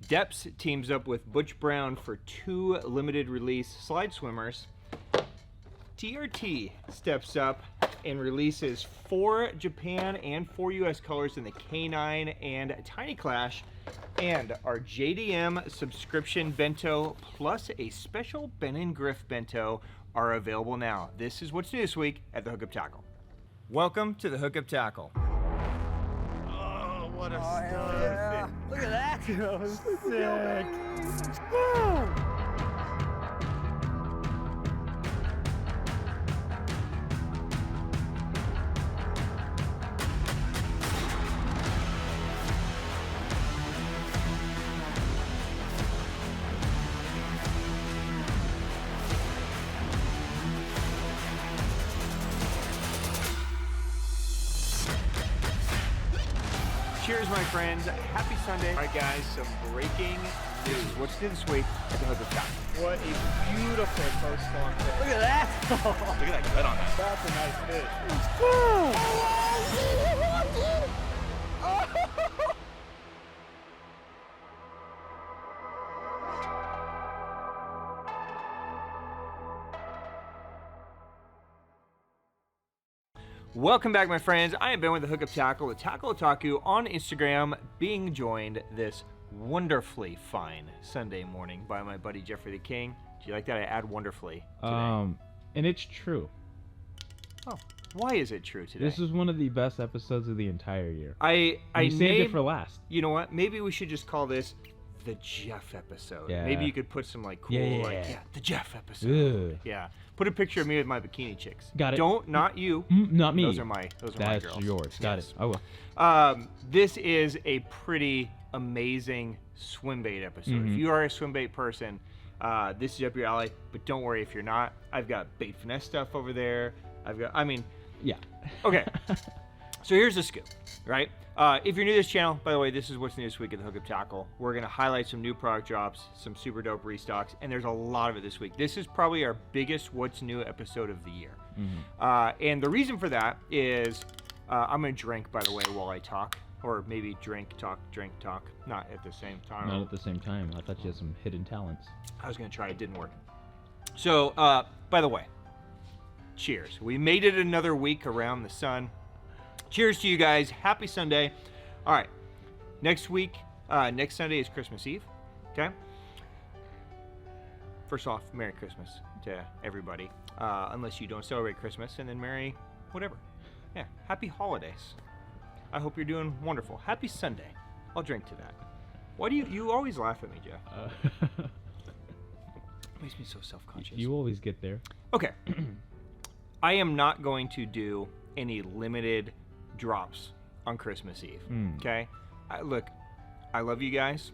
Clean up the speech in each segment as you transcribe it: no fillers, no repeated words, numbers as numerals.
Deps teams up with Butch Brown for 2 limited release slide swimmers. DRT steps up and releases 4 Japan and 4 US colors in the K9 and Tiny Klash. And our JDM subscription bento plus a special Ben & Griff bento are available now. This is what's new this week at the Hookup Tackle. Welcome to the Hookup Tackle. Oh, what a stud. Yeah. Look at that. That was sick. Woo! Cheers, my friends. Happy Sunday. All right, guys, some breaking news. What's new this week at the Hookup Tackle? What a beautiful post-spawn fish. Look at that. Look at that gut on that. That's a nice fish. Welcome back, my friends. I am Ben with the Hookup Tackle, the Tackle Otaku on Instagram, being joined this wonderfully fine Sunday morning by my buddy Jeffrey the King. Do you like that? I add wonderfully today. And it's true. Oh, why is it true today? This is one of the best episodes of the entire year. I saved it for last. You know what? Maybe we should just call this the Jeff episode. Yeah. Maybe you could put some like cool, the Jeff episode. Ugh. Yeah. Put a picture of me with my bikini chicks. Got it. Don't, not you. Not me. Those are my That's girls. yours. Got Yes. it. I will. This is a pretty amazing swim bait episode. If you are a swim bait person, this is up your alley. But don't worry if you're not. I've got bait finesse stuff over there. Yeah. Okay. So here's the scoop, right? If you're new to this channel, by the way, this is what's new this week at the Hookup Tackle. We're going to highlight some new product drops, some super dope restocks, and there's a lot of it this week. This is probably our biggest what's new episode of the year. And the reason for that is I'm going to drink, by the way, while I talk. Or maybe drink, talk. Not at the same time. Not at the same time. I thought you had some hidden talents. I was going to try. It didn't work. So, by the way, cheers. We made it another week around the sun. Cheers to you guys. Happy Sunday. All right. Next week, next Sunday is Christmas Eve. Okay? First off, Merry Christmas to everybody. Unless you don't celebrate Christmas, and then Merry whatever. Yeah. Happy holidays. I hope you're doing wonderful. Happy Sunday. I'll drink to that. Why do you always laugh at me, Jeff? Makes me so self-conscious. You always get there. Okay. I am not going to do any limited drops on Christmas Eve. Okay? Look, I love you guys.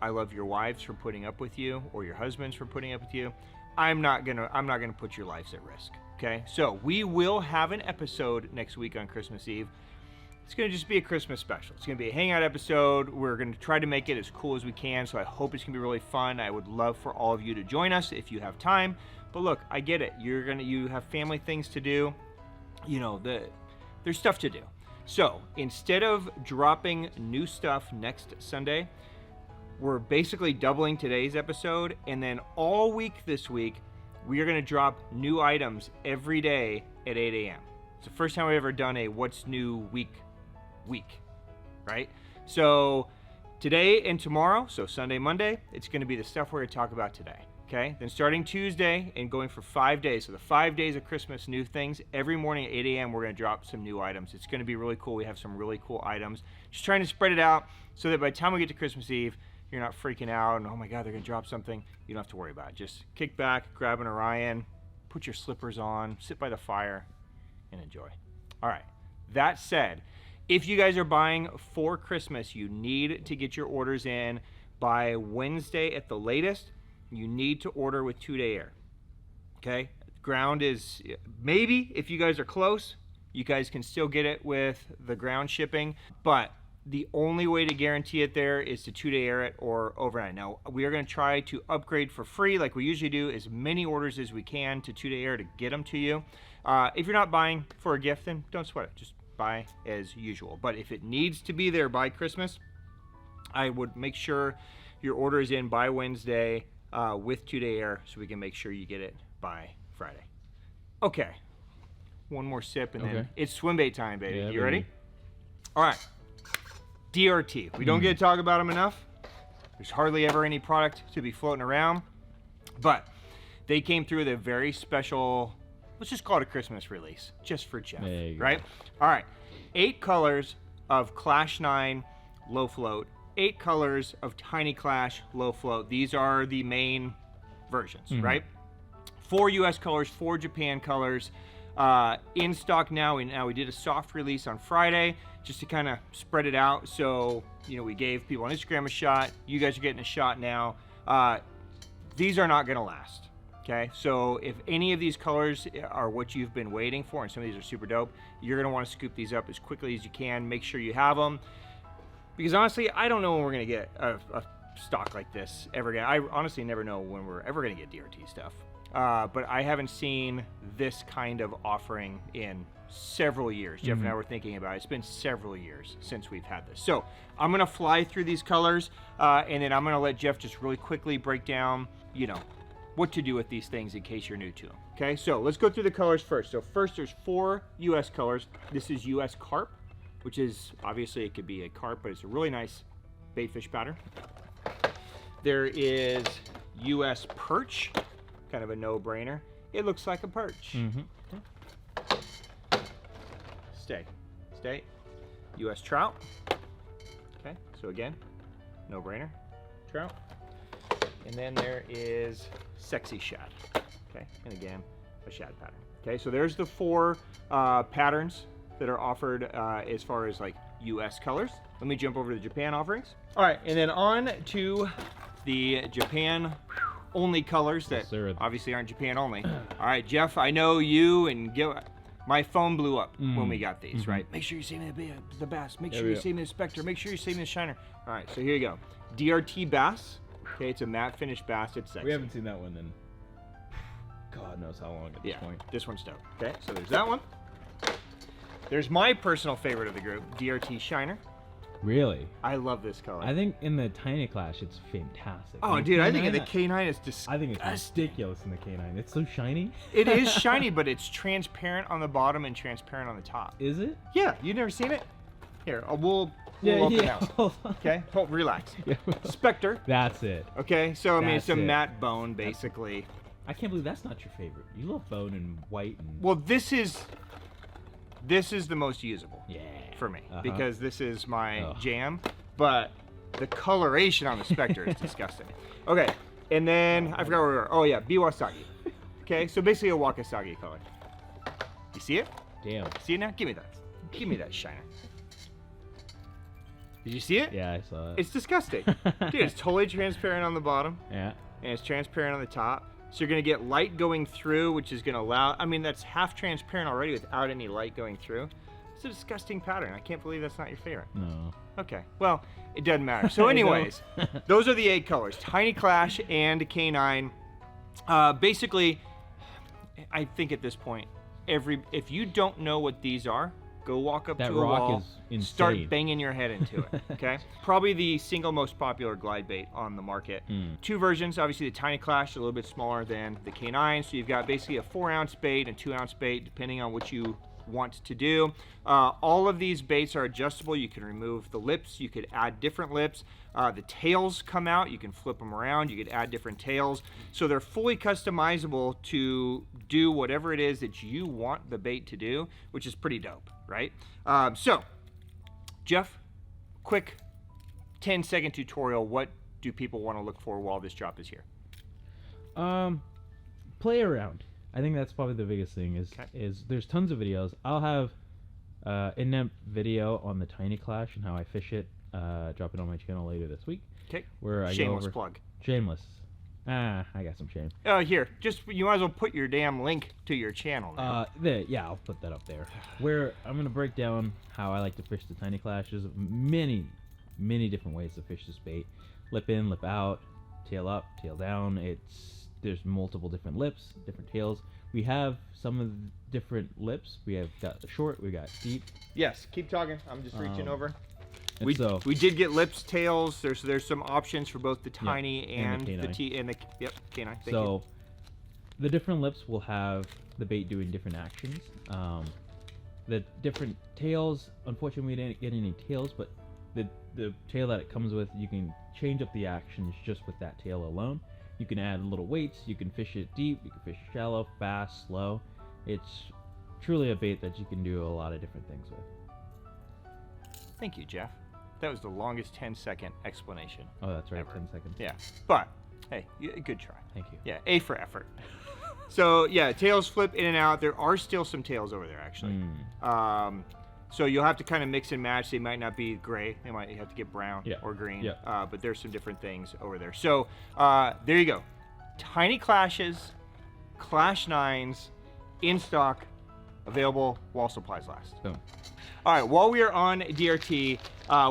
I love your wives for putting up with you, or your husbands for putting up with you. I'm not gonna put your lives at risk. Okay? So we will have an episode next week on Christmas Eve. It's going to just be a Christmas special. It's going to be a hangout episode. We're going to try to make it as cool as we can, so I hope it's going to be really fun. I would love for all of you to join us if you have time. But look, I get it. You have family things to do. You know, there's stuff to do. So instead of dropping new stuff next Sunday, we're basically doubling today's episode, and then all week this week, we are going to drop new items every day at 8 a.m. It's the first time we've ever done a What's New week, right? So today and tomorrow, so Sunday, Monday, it's going to be the stuff we're going to talk about today, okay? Then starting Tuesday and going for 5 days, so the 5 days of Christmas new things, every morning at 8 a.m. we're going to drop some new items. It's going to be really cool. We have some really cool items. Just trying to spread it out so that by the time we get to Christmas Eve, you're not freaking out and, oh my God, they're going to drop something. You don't have to worry about it. Just kick back, grab an Orion, put your slippers on, sit by the fire, and enjoy. All right. That said, if you guys are buying for Christmas, you need to get your orders in by Wednesday at the latest. You need to order with 2-day air. Okay? Ground is, maybe if you guys are close, you guys can still get it with the ground shipping, but the only way to guarantee it there is to 2-day air it or overnight. Now, we are going to try to upgrade for free like we usually do, as many orders as we can to 2-day air to get them to you. If you're not buying for a gift, then don't sweat it. Just buy as usual. But if it needs to be there by Christmas, I would make sure your order is in by Wednesday with 2-day air, so we can make sure you get it by Friday. Okay. One more sip, and then it's Swimbait time, baby. Yeah, you ready? All right. DRT. We don't get to talk about them enough. There's hardly ever any product to be floating around, but they came through with a very special, let's just call it a Christmas release, just for Jeff, right? All right. 8 colors of Klash 9 low float, 8 colors of Tiny Klash low float. These are the main versions, right? 4 US colors, 4 Japan colors. In stock now. We did a soft release on Friday just to kind of spread it out. So, you know, we gave people on Instagram a shot. You guys are getting a shot now. These are not going to last. Okay, so if any of these colors are what you've been waiting for, and some of these are super dope, you're going to want to scoop these up as quickly as you can. Make sure you have them. Because honestly, I don't know when we're going to get a stock like this ever again. I honestly never know when we're ever going to get DRT stuff. But I haven't seen this kind of offering in several years. Jeff and I were thinking about it. It's been several years since we've had this. So I'm going to fly through these colors, and then I'm going to let Jeff just really quickly break down, you know, what to do with these things in case you're new to them. Okay, so let's go through the colors first. So first, there's 4 US colors. This is US Carp, which is, obviously it could be a carp, but it's a really nice baitfish pattern. There is US Perch, kind of a no-brainer. It looks like a perch. Stay. US Trout. Okay, so again, no-brainer. Trout. And then there is Sexy Shad. Okay, and again, a shad pattern. Okay, so there's the 4 patterns that are offered as far as like US colors. Let me jump over to the Japan offerings. All right, and then on to the Japan only colors that obviously aren't Japan only. All right, Jeff, I know you and Gill. My phone blew up when we got these, right? Make sure you save me the bass. Make sure you save me the Spectre. Make sure you save me the Shiner. All right, so here you go. DRT Bass. Okay, it's a matte finish bass. It's sexy. We haven't seen that one in God knows how long at this point. This one's dope. Okay, so there's that one. There's my personal favorite of the group, DRT Shiner. Really? I love this color. I think in the Tiny Klash, it's fantastic. Oh, dude, I think in the K9 it's disgusting. I think it's ridiculous in the K9. It's so shiny. It is shiny, but it's transparent on the bottom and transparent on the top. Is it? Yeah, you've never seen it? Here, we'll open it out. Okay, relax. Spectre. That's it. Okay, so I mean, it's a matte bone, basically. I can't believe that's not your favorite. You love bone and white and... Well, this is the most usable for me because this is my jam, but the coloration on the Spectre is disgusting. Okay, and then I forgot where we were. Oh yeah, Biwasagi. Okay, so basically a Wakasagi color. You see it? Damn. See it now? Give me that. Give me that shiner. Did you see it? Yeah, I saw it. It's disgusting. Dude, it's totally transparent on the bottom. Yeah. And it's transparent on the top. So you're going to get light going through, which is going to allow... I mean, that's half transparent already without any light going through. It's a disgusting pattern. I can't believe that's not your favorite. No. Okay. Well, it doesn't matter. So anyways, those are the 8 colors. Tiny Klash and K9. Basically, I think at this point, if you don't know what these are, go walk up to a wall, start banging your head into it, okay? Probably the single most popular glide bait on the market. 2 versions, obviously the Tiny Klash, a little bit smaller than the K9, so you've got basically a 4-ounce bait and 2-ounce bait, depending on what you want to do. All of these baits are adjustable. You can remove the lips, you could add different lips. The tails come out, you can flip them around, you could add different tails. So they're fully customizable to do whatever it is that you want the bait to do, which is pretty dope, right? So, Jeff, quick 10-second tutorial. What do people want to look for while this drop is here? Play around. I think that's probably the biggest thing is there's tons of videos. I'll have in-depth video on the Tiny Klash and how I fish it. Drop it on my channel later this week. Okay. Where I Shameless plug. Shameless. I got some shame. Here, you might as well put your damn link to your channel now. Yeah, I'll put that up there. Where I'm gonna break down how I like to fish the Tiny Klash. There's many different ways to fish this bait. Lip in, lip out, tail up, tail down. There's multiple different lips, different tails. We have some of the different lips. We have got the short, we got deep. Yes, keep talking. I'm just reaching over. And We, so, we did get lips, tails. There's some options for both the tiny and and the the canine. T and the canine. Thank you. so the different lips will have the bait doing different actions. The different tails, unfortunately we didn't get any tails, but the tail that it comes with, you can change up the actions just with that tail alone. You can add little weights, you can fish it deep, you can fish it shallow, fast, slow. It's truly a bait that you can do a lot of different things with. Thank you, Jeff. That was the longest 10-second explanation. Oh, that's right, Ever. 10 seconds. Yeah, but hey, good try. Thank you. Yeah, A for effort. So yeah, tails flip in and out. There are still some tails over there actually. So you'll have to kind of mix and match. They might not be gray. They might have to get brown or green. Yeah. But there's some different things over there. So there you go. Tiny Clashes, Clash 9s, in stock, available while supplies last. Boom. All right, while we are on DRT,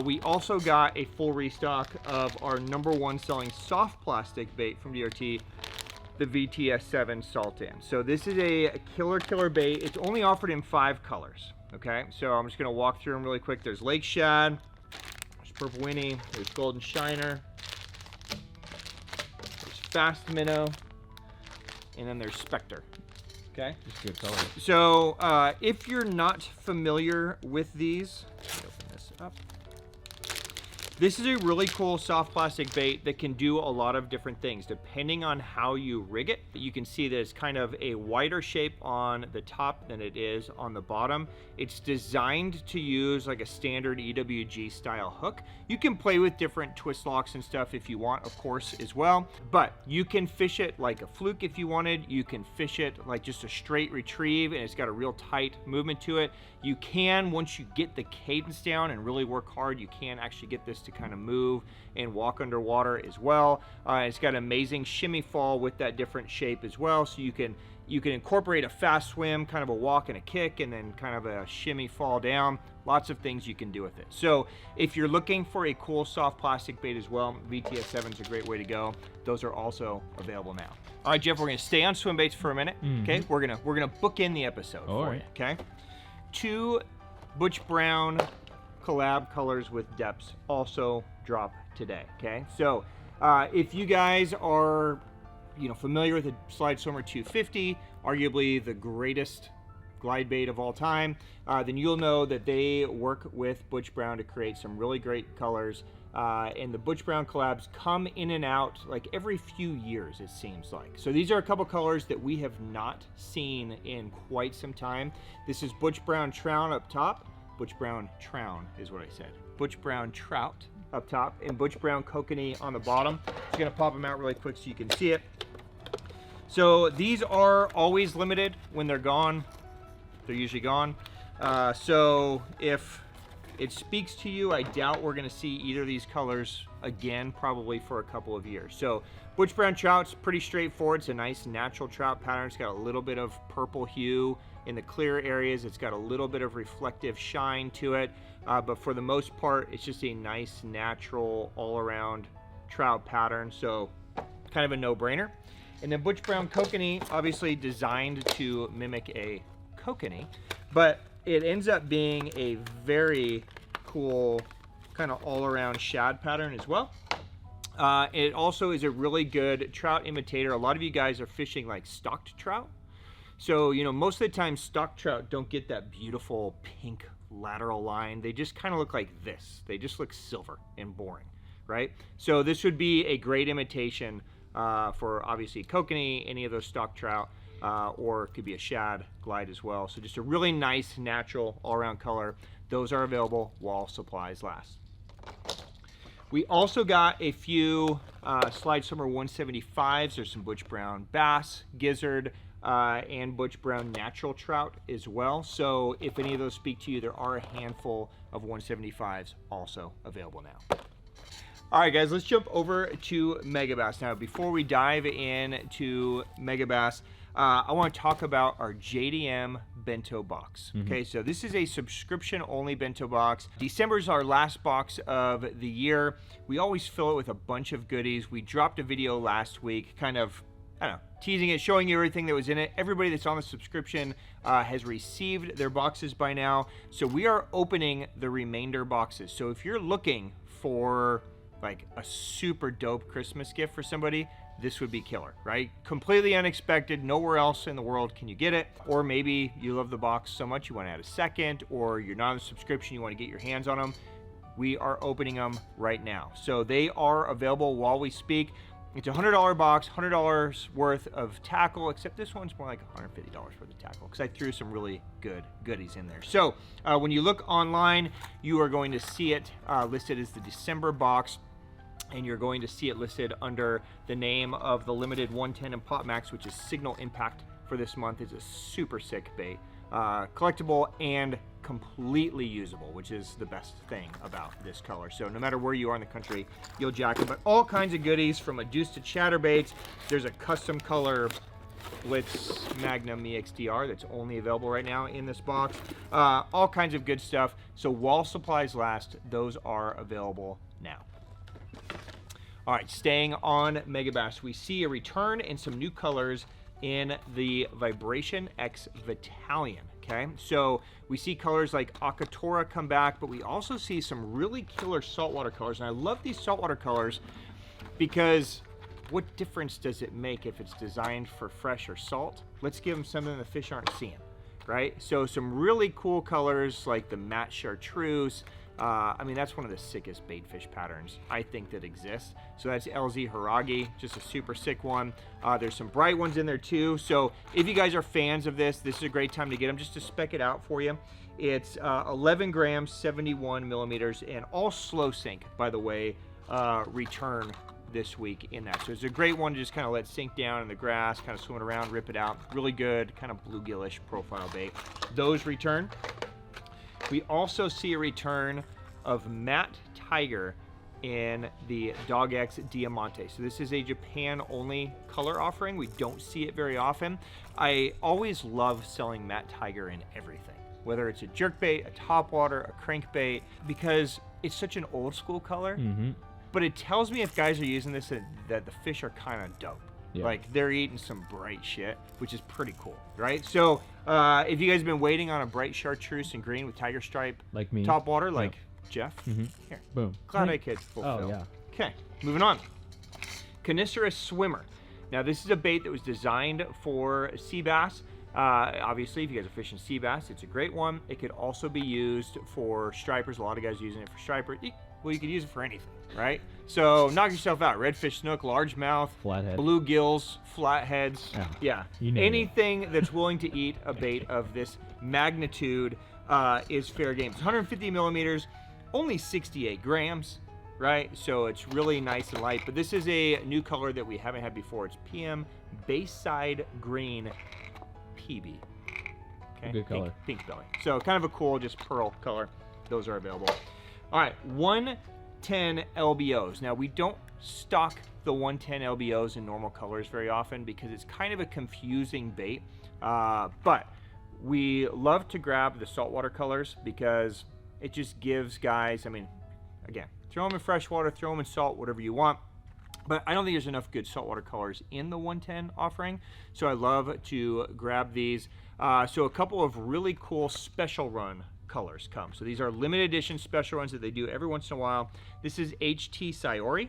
we also got a full restock of our #1 selling soft plastic bait from DRT, the VTS7 Salt In. So this is a killer bait. It's only offered in 5 colors, okay? So I'm just gonna walk through them really quick. There's Lake Shad, there's Purple Winnie, there's Golden Shiner, there's Fast Minnow, and then there's Spectre. Okay. Just good color. So if you're not familiar with these, let me open this up. This is a really cool soft plastic bait that can do a lot of different things depending on how you rig it. You can see that it's kind of a wider shape on the top than it is on the bottom. It's designed to use like a standard EWG style hook. You can play with different twist locks and stuff if you want, of course, as well. But you can fish it like a fluke if you wanted. You can fish it like just a straight retrieve, and it's got a real tight movement to it. You can, once you get the cadence down and really work hard, you can actually get this to kind of move and walk underwater as well. It's got an amazing shimmy fall with that different shape as well, so you can incorporate a fast swim, kind of a walk and a kick, and then kind of a shimmy fall down. Lots of things you can do with it. So if you're looking for a cool soft plastic bait as well, VTS7 is a great way to go. Those are also available now. All right, Jeff, we're gonna stay on swim baits for a minute. Okay, we're gonna bookend the episode for you. Okay, 2 Butch Brown collab colors with Deps also drop today. Okay, so if you guys are familiar with the Slide Swimmer 250, arguably the greatest glide bait of all time, then you'll know that they work with Butch Brown to create some really great colors. And the Butch Brown collabs come in and out like every few years, it seems like. So these are a couple colors that we have not seen in quite some time. This is Butch Brown Trout up top. Butch Brown Trout is what I said. Butch Brown Trout up top and Butch Brown Kokanee on the bottom. Just gonna pop them out really quick so you can see it. So these are always limited. When they're gone, they're usually gone. So if it speaks to you, I doubt we're gonna see either of these colors again, probably for a couple of years. So Butch Brown Trout's pretty straightforward. It's a nice natural trout pattern. It's got a little bit of purple hue in the clear areas. It's got a little bit of reflective shine to it. But for the most part, it's just a nice, natural, all-around trout pattern. So kind of a no-brainer. And then Butch Brown Kokanee, obviously designed to mimic a kokanee, but it ends up being a very cool kind of all-around shad pattern as well. It also is a really good trout imitator. A lot of you guys are fishing like stocked trout. So, most of the time stocked trout don't get that beautiful pink lateral line. They just kind of look like this. They just look silver and boring, right? So this would be a great imitation for obviously kokanee, any of those stock trout, or it could be a shad glide as well. So just a really nice, natural, all-around color. Those are available while supplies last. We also got a few Slide Swimmer 175s. There's some Butch Brown bass, gizzard, and Butch Brown natural trout as well. So if any of those speak to you, there are a handful of 175s also available now. All right, guys, let's jump over to Megabass now. Before we dive into Megabass, I want to talk about our JDM Bento box. Okay, so this is a subscription-only Bento box. December is our last box of the year. We always fill it with a bunch of goodies. We dropped a video last week kind of I don't know, teasing it, showing you everything that was in it. Everybody that's on the subscription has received their boxes by now. So we are opening the remainder boxes. So if you're looking for like a super dope Christmas gift for somebody, this would be killer, right? Completely unexpected. Nowhere else in the world can you get it. Or maybe you love the box so much you want to add a second, or you're not on a subscription, you want to get your hands on them. We are opening them right now. So they are available while we speak. It's a $100 box, $100 worth of tackle, except this one's more like $150 worth of tackle because I threw some really good goodies in there. So when you look online, you are going to see it listed as the December box, and you're going to see it listed under the name of the limited 110 and Pop Max, which is Signal Impact for this month. It's a super sick bait. Collectible and completely usable, which is the best thing about this color. So no matter where you are in the country, you'll jack it. But all kinds of goodies from a deuce to chatterbaits. There's a custom color Blitz Magnum EXDR that's only available right now in this box. All kinds of good stuff. So while supplies last, those are available now. All right, staying on Megabass, we see a return and some new colors in the Vibration X Vatalion. Okay, so we see colors like Akatora come back, but we also see some really killer saltwater colors. And I love these saltwater colors because what difference does it make if it's designed for fresh or salt? Let's give them something the fish aren't seeing, right? So some really cool colors like the matte chartreuse. I mean, that's one of the sickest bait fish patterns I think that exists. So that's LZ Hiragi, just a super sick one. There's some bright ones in there too. So if you guys are fans of this is a great time to get them, just to spec it out for you. It's 11 grams, 71 millimeters, and all slow sink, by the way, return this week in that. So it's a great one to just kind of let sink down in the grass, kind of swim it around, rip it out. Really good, kind of bluegillish profile bait. Those return. We also see a return of Matte Tiger in the Dog X Diamante. So this is a Japan-only color offering. We don't see it very often. I always love selling Matte Tiger in everything, whether it's a jerkbait, a topwater, a crankbait, because it's such an old school color. But it tells me if guys are using this that the fish are kind of dope. Yeah. Like they're eating some bright shit, which is pretty cool, right? So if you guys have been waiting on a bright chartreuse and green with tiger stripe, like me, top water, like Jeff, here, boom, glad I could fulfill. Oh yeah. Okay, moving on. Konasirus Swimmer. Now this is a bait that was designed for sea bass. Obviously, if you guys are fishing sea bass, it's a great one. It could also be used for stripers. A lot of guys are using it for striper. Well, you could use it for anything, right? So knock yourself out. Redfish, snook, largemouth, flathead, bluegills, flatheads. Yeah. Anything that's willing to eat a bait of this magnitude is fair game. It's 150 millimeters, only 68 grams, right? So it's really nice and light. But this is a new color that we haven't had before. It's PM Bayside Green PB. Okay. Good color. Pink belly. So kind of a cool, just pearl color. Those are available. All right, 110 LBOs. Now, we don't stock the 110 LBOs in normal colors very often because it's kind of a confusing bait. But we love to grab the saltwater colors because it just gives guys, I mean, again, throw them in freshwater, throw them in salt, whatever you want. But I don't think there's enough good saltwater colors in the 110 offering. So I love to grab these. So a couple of really cool special run colors come. So these are limited edition special runs that they do every once in a while. This is HT Sayori.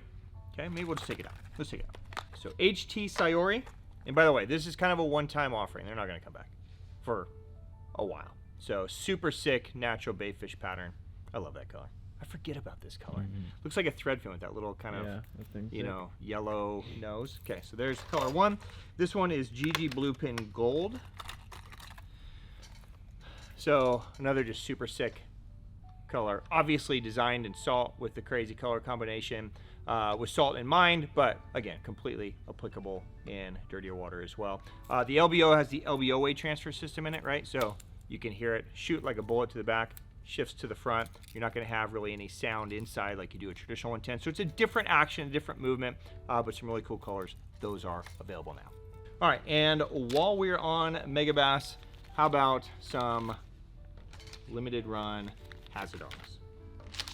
Okay, maybe we'll just take it out. Let's take it out. So HT Sayori. And by the way, this is kind of a one-time offering. They're not going to come back for a while. So super sick natural bait fish pattern. I love that color. I forget about this color. Looks like a threadfin with that little kind of, you know, yellow nose. Okay, so there's color one. This one is GG Bluepin Gold. So another just super sick color. Obviously designed in salt with the crazy color combination with salt in mind, but again, completely applicable in dirtier water as well. The LBO has the LBO weight transfer system in it, right? So you can hear it shoot like a bullet to the back, shifts to the front. You're not going to have really any sound inside like you do a traditional 110. So it's a different action, a different movement, but some really cool colors. Those are available now. All right, and while we're on Megabass, how about some limited run Hazedongs?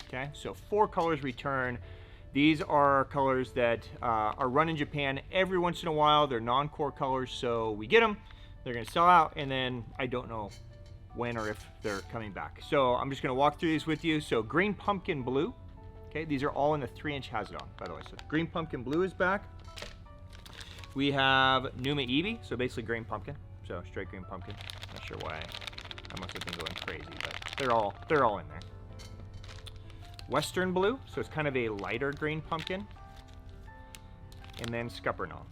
Okay, so 4 colors return. These are colors that are run in Japan every once in a while. They're non-core colors, so we get them. They're going to sell out, and then I don't know when or if they're coming back. So I'm just going to walk through these with you. So green pumpkin blue. Okay, these are all in the 3-inch Hazedong, by the way. So green pumpkin blue is back. We have Numa Eevee, so basically green pumpkin. So straight green pumpkin. Not sure why I must have been going crazy, but they're all in there. Western blue, so it's kind of a lighter green pumpkin. And then Scuppernong.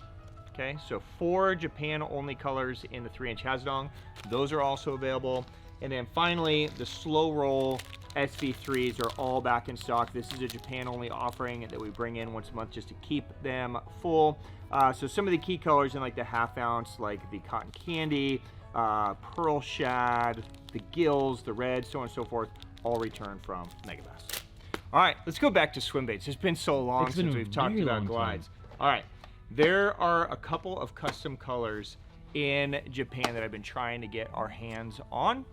Okay, so 4 Japan-only colors in the 3-inch Hazedong. Those are also available. And then finally, the slow roll SV3s are all back in stock. This is a Japan-only offering that we bring in once a month just to keep them full. So some of the key colors in like the half ounce, like the cotton candy, pearl shad, the gills, the red, so on and so forth, all return from Megabass. All right, let's go back to swim baits. It's been so long since we've talked about glides. All right, there are a couple of custom colors in Japan that I've been trying to get our hands on.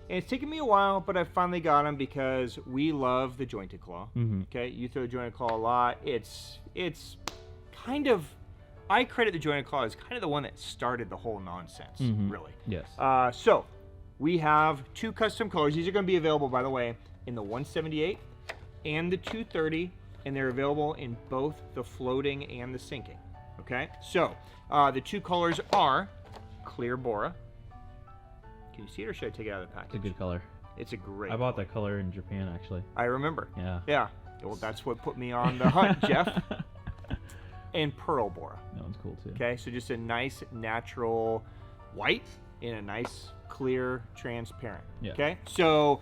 And it's taken me a while, but I finally got them because we love the jointed claw. Okay, you throw the jointed claw a lot. It's kind of, I credit the jointed claw as kind of the one that started the whole nonsense, really. Yes. So we have 2 custom colors. These are going to be available, by the way, in the 178 and the 230, and they're available in both the floating and the sinking. Okay, so the 2 colors are Clear Bora. Can you see it, or should I take it out of the package? It's a good color. It's a great I bought color. that color in Japan, actually. I remember. Yeah. Yeah. Well, that's what put me on the hunt, Jeff. And Pearl Bora. That one's cool too. Okay, so just a nice natural white in a nice clear transparent. Yeah. Okay, so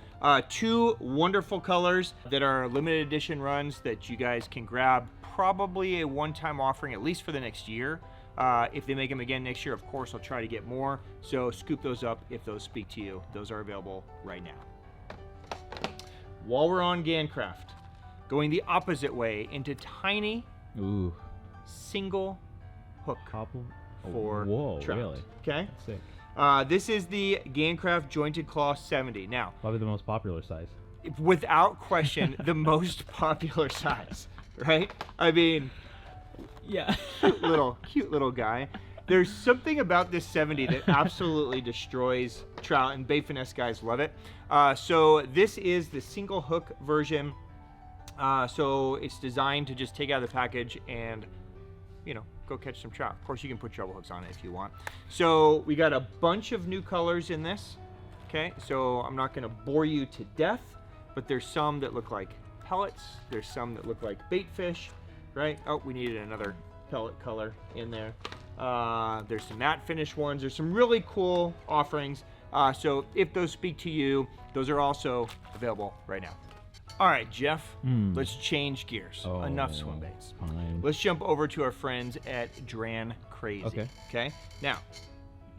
2 wonderful colors that are limited edition runs that you guys can grab. Probably a one-time offering, at least for the next year. If they make them again next year, of course, I'll try to get more. So scoop those up if those speak to you. Those are available right now. While we're on Gancraft, going the opposite way into tiny single hook for Whoa, trout. really? Okay. That's sick. This is the Gancraft Jointed Claw 70. Now, Probably the most popular size. without question, the most popular size, right? I mean, Yeah. cute little guy. There's something about this 70 that absolutely destroys trout, and bait finesse guys love it. So this is the single hook version. So it's designed to just take out of the package and, go catch some trout. Of course, you can put treble hooks on it if you want. So we got a bunch of new colors in this. Okay, so I'm not going to bore you to death, but there's some that look like pellets. There's some that look like bait fish, right? Oh, we needed another pellet color in there. There's some matte finish ones. There's some really cool offerings. So if those speak to you, those are also available right now. All right, Jeff, let's change gears. Enough swim baits. Fine. Let's jump over to our friends at Dranckrazy. Okay. Now,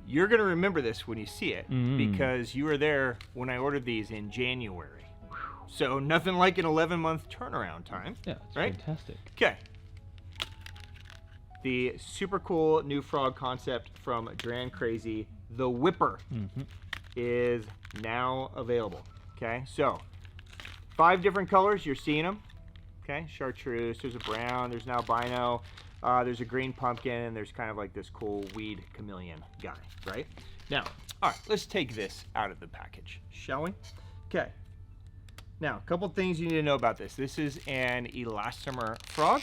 you're going to remember this when you see it because you were there when I ordered these in January. So nothing like an 11-month turnaround time. Yeah, it's right? fantastic. Okay. The super cool new frog concept from Dranckrazy, the Whipper, is now available. Okay, so 5 different colors. You're seeing them. Okay, chartreuse. There's a brown. There's now albino. There's a green pumpkin, and there's kind of like this cool weed chameleon guy, right? Now, all right, let's take this out of the package, shall we? Okay. Now, a couple things you need to know about this. This is an elastomer frog.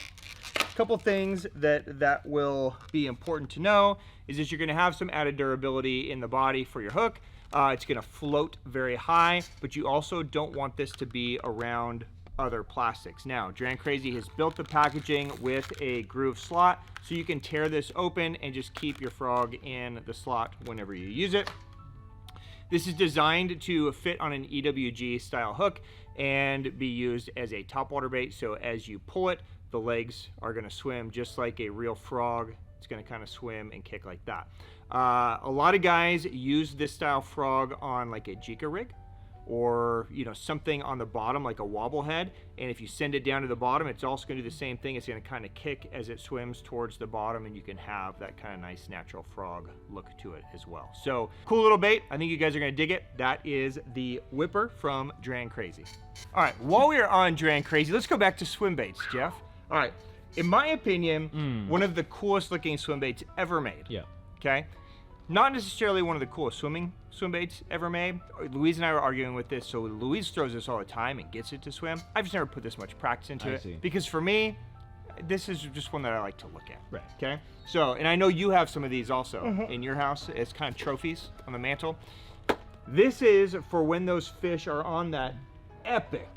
A couple things that will be important to know is that you're going to have some added durability in the body for your hook. It's going to float very high, but you also don't want this to be around other plastics. Now, Dranckrazy has built the packaging with a groove slot, so you can tear this open and just keep your frog in the slot whenever you use it. This is designed to fit on an EWG style hook and be used as a topwater bait, so as you pull it, the legs are going to swim just like a real frog. It's going to kind of swim and kick like that. A lot of guys use this style frog on like a Jika rig or something on the bottom like a wobble head, and if you send it down to the bottom, it's also going to do the same thing. It's going to kind of kick as it swims towards the bottom, and you can have that kind of nice natural frog look to it as well. So cool little bait. I think you guys are going to dig it. That is the Whipper from Dranckrazy. All right, while we are on Dranckrazy, let's go back to swim baits, Jeff. All right. In my opinion, one of the coolest looking swim baits ever made. Yeah. Okay. Not necessarily one of the coolest swim baits ever made. Louise and I were arguing with this. So Louise throws this all the time and gets it to swim. I've just never put this much practice into it. Because for me, this is just one that I like to look at. Right. Okay. So, and I know you have some of these also in your house as kind of trophies on the mantle. This is for when those fish are on that epic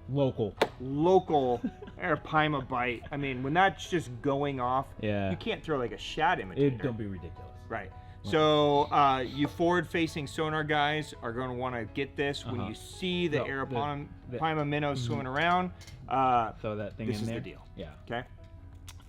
local Arapaima bite. I mean, when that's just going off, you can't throw like a shad imitator. Don't be ridiculous. Right. So you forward-facing sonar guys are going to want to get this when you see the Arapaima minnows swimming around. Throw that thing this in there. This is the deal. Yeah. Okay.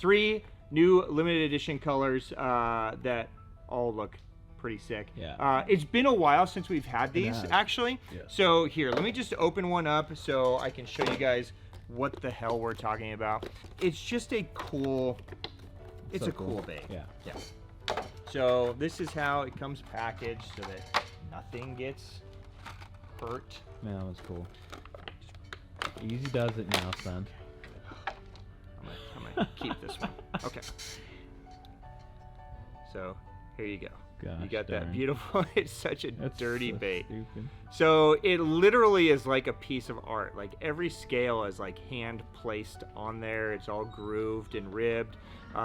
3 new limited edition colors that all look pretty sick. Yeah. It's been a while since we've had these, actually. Yeah. So here, let me just open one up so I can show you guys what the hell we're talking about. It's just a cool, it's a cool bait. Yeah. Yeah. So this is how it comes packaged so that nothing gets hurt. Man, that was cool. Easy does it now, son. I'm gonna keep this one. Okay. So here you go. Gosh, you got that darn. beautiful. It's such a dirty so bait. Stupid. So it literally is like a piece of art. Like every scale is like hand placed on there. It's all grooved and ribbed.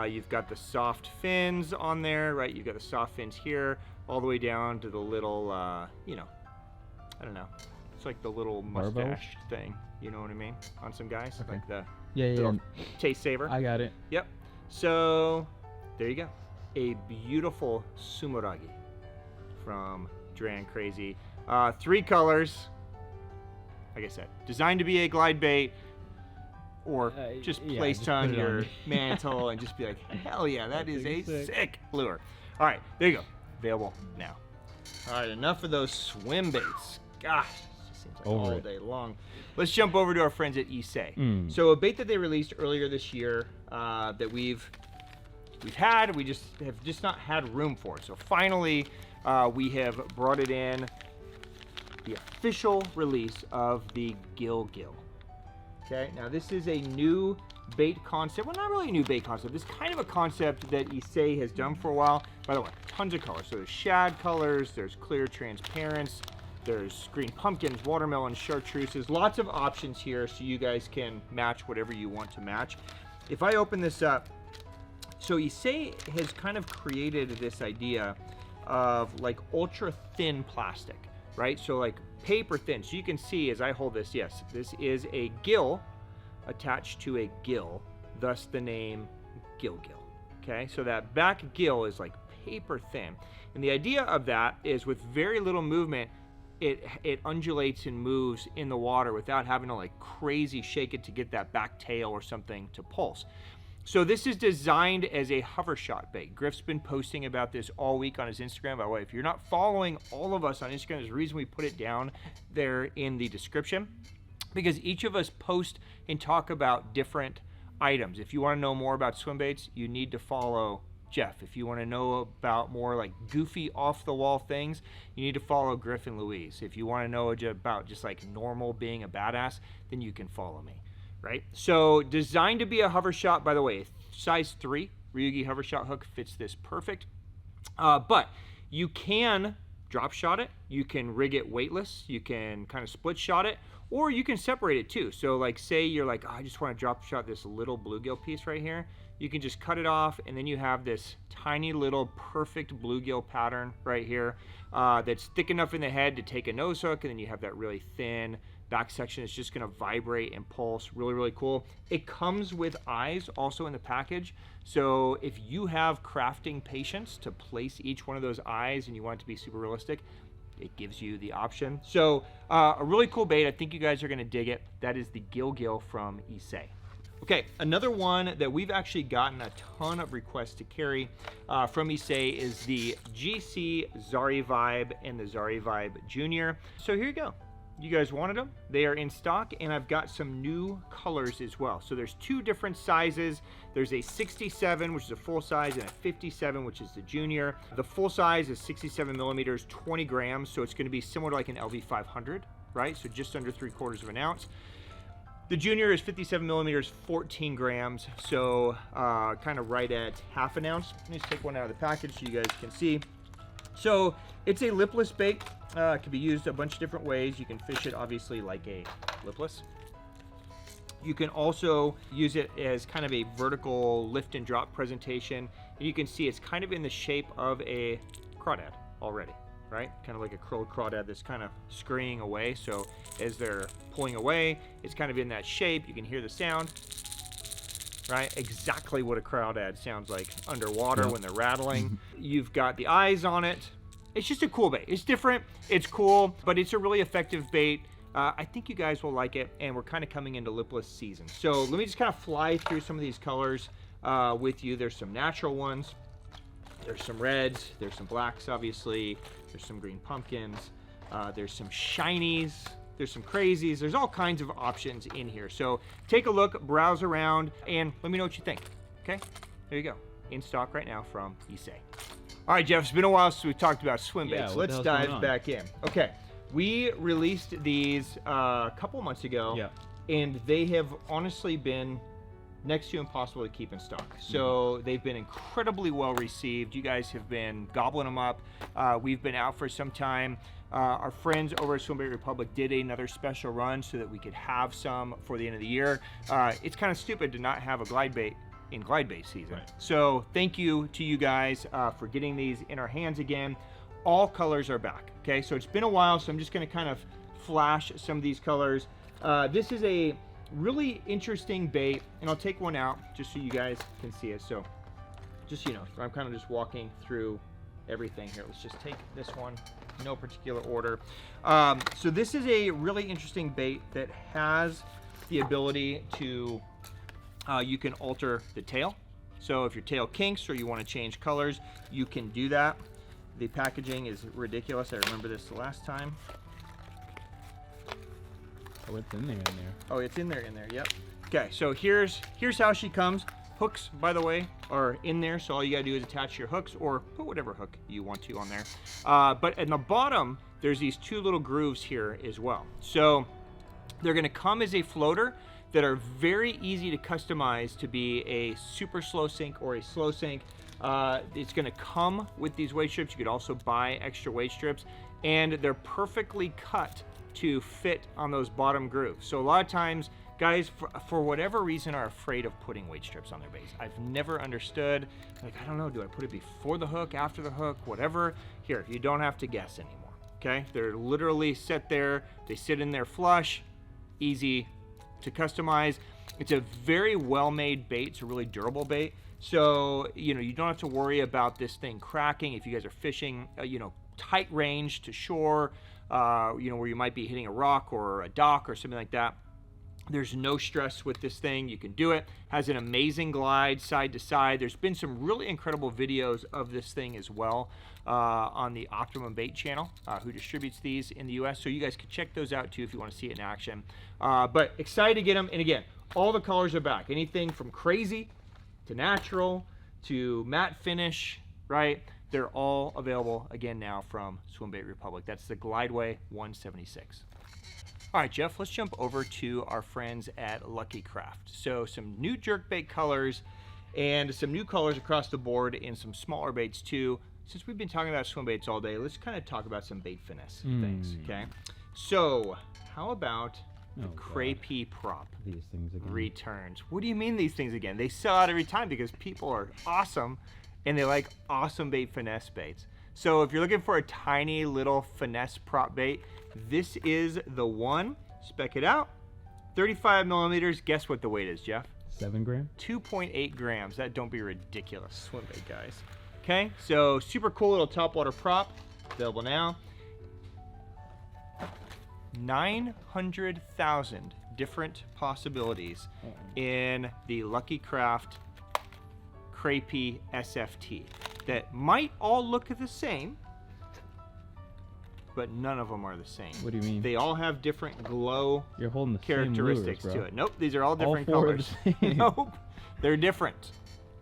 You've got the soft fins on there, right? You've got the soft fins here, all the way down to the little, you know, I don't know. It's like the little mustache thing. You know what I mean? On some guys, Okay. like the Yeah. little taste saver. I got it. Yep. So there you go. A beautiful Sumeragi from Dranckrazy. 3 colors. Like I said, designed to be a glide bait, or just placed just on put it your on. mantle and just be like, hell yeah, that is a sick lure. All right, there you go. Available now. All right, enough of those swim baits. Gosh, it just seems like all day long. Let's jump over to our friends at Issei. So a bait that they released earlier this year that we've had, we just have not had room for it. So finally, we have brought it in, the official release of the Gill. Okay, now this is a new bait concept. Well, not really a new bait concept. It's kind of a concept that Issei has done for a while. By the way, tons of colors. So there's shad colors, there's clear transparents, there's green pumpkins, watermelon, chartreuses, lots of options here so you guys can match whatever you want to match. If I open this up, so Issei has kind of created this idea of like ultra thin plastic, right? So like paper thin. So you can see as I hold this, yes, this is a gill attached to a gill, thus the name Gill. Okay, so that back gill is like paper thin. And the idea of that is with very little movement, it undulates and moves in the water without having to like crazy shake it to get that back tail or something to pulse. So this is designed as a hover shot bait. Griff's been posting about this all week on his Instagram. By the way, if you're not following all of us on Instagram, there's a reason we put it down there in the description, because each of us post and talk about different items. If you want to know more about swim baits, you need to follow Jeff. If you want to know about more like goofy off the wall things, you need to follow Griff and Louise. If you want to know about just like normal being a badass, then you can follow me. Right? So designed to be a hover shot, by the way, size 3 Ryuki hover shot hook fits this perfect. But you can drop shot it, you can rig it weightless, you can kind of split shot it, or you can separate it too. So like say you're like, oh, I just want to drop shot this little bluegill piece right here. You can just cut it off, and then you have this tiny little perfect bluegill pattern right here that's thick enough in the head to take a nose hook, and then you have that really thin back section is just going to vibrate and pulse. Really, really cool. It comes with eyes also in the package. So if you have crafting patience to place each one of those eyes and you want it to be super realistic, it gives you the option. So a really cool bait. I think you guys are going to dig it. That is the Gill from Issei. Okay, another one that we've actually gotten a ton of requests to carry from Issei is the GC Zari Vibe and the Zari Vibe Junior. So here you go. You guys wanted them. They are in stock, and I've got some new colors as well. So there's 2 different sizes. There's a 67, which is a full size, and a 57, which is the junior. The full size is 67 millimeters, 20 grams. So it's going to be similar to like an LV500, right? So just under 3/4 of an ounce. The junior is 57 millimeters, 14 grams, so kind of right at half an ounce. Let me just take one out of the package so you guys can see. So it's a lipless bait. It can be used a bunch of different ways. You can fish it obviously like a lipless. You can also use it as kind of a vertical lift and drop presentation. And you can see it's kind of in the shape of a crawdad already, right? Kind of like a curled crawdad that's kind of scurrying away. So as they're pulling away, it's kind of in that shape. You can hear the sound, right? Exactly what a crawdad sounds like underwater when they're rattling. You've got the eyes on it. It's just a cool bait. It's different, it's cool, but it's a really effective bait. I think you guys will like it, and we're kind of coming into lipless season. So let me just kind of fly through some of these colors with you. There's some natural ones. There's some reds. There's some blacks, obviously. There's some green pumpkins. There's some shinies. There's some crazies. There's all kinds of options in here. So take a look, browse around, and let me know what you think. Okay? There you go. In stock right now from Issei. All right, Jeff, it's been a while since we talked about swim baits. Yeah, Let's dive back in. Okay. We released these a couple months ago, and they have honestly been next to impossible to keep in stock. So they've been incredibly well received. You guys have been gobbling them up. We've been out for some time. Our friends over at Swimbait Republic did another special run so that we could have some for the end of the year. It's kind of stupid to not have a glide bait in glide bait season. Right. So thank you to you guys for getting these in our hands again. All colors are back, okay? So it's been a while, so I'm just gonna kind of flash some of these colors. This is a really interesting bait, and I'll take one out just so you guys can see it. So just so you know, I'm kind of just walking through everything here. Let's just take this one, no particular order. So this is a really interesting bait that has the ability to, you can alter the tail. So if your tail kinks or you wanna change colors, you can do that. The packaging is ridiculous. I remember this the last time. Oh, it's in there, Oh, it's in there, yep. Okay, so here's how she comes. Hooks, by the way, are in there, so all you gotta do is attach your hooks or put whatever hook you want to on there. But in the bottom, there's these two little grooves here as well. So they're gonna come as a floater that are very easy to customize to be a super slow sink or a slow sink. It's going to come with these weight strips. You could also buy extra weight strips, and they're perfectly cut to fit on those bottom grooves. So a lot of times, guys, for whatever reason, are afraid of putting weight strips on their baits. I've never understood. Like, I don't know, do I put it before the hook, after the hook, whatever? Here, you don't have to guess anymore, okay? They're literally set there. They sit in there flush, easy to customize. It's a very well-made bait. It's a really durable bait. So, you know, you don't have to worry about this thing cracking if you guys are fishing, you know, tight range to shore, you know, where you might be hitting a rock or a dock or something like that. There's no stress with this thing. You can do it. Has an amazing glide side to side. There's been some really incredible videos of this thing as well on the Optimum Bait channel, who distributes these in the US. So you guys can check those out too if you want to see it in action. But excited to get them. And again, all the colors are back. Anything from crazy to natural to matte finish, right? They're all available again now from Swimbait Republic. That's the Glideway 176. All right, Jeff, let's jump over to our friends at Lucky Craft. So some new jerkbait colors and some new colors across the board in some smaller baits too. Since we've been talking about swim baits all day, let's kind of talk about some bait finesse things, okay? So how about the Crapea prop These things again. returns? What do you mean these things again? They sell out every time because people are awesome and they like awesome bait finesse baits. So if you're looking for a tiny little finesse prop bait, this is the one. Spec it out. 35 millimeters. Guess what the weight is, Jeff? 7 grams? 2.8 grams. That don't be ridiculous, swim bait guys. Okay, so super cool little topwater prop. Available now. 900,000 different possibilities in the Lucky Craft Crapea SFT that might all look the same, but none of them are the same. What do you mean? They all have different glow You're holding the characteristics same lures, to it. Nope, these are all different All four are colors. the same. Nope, they're different.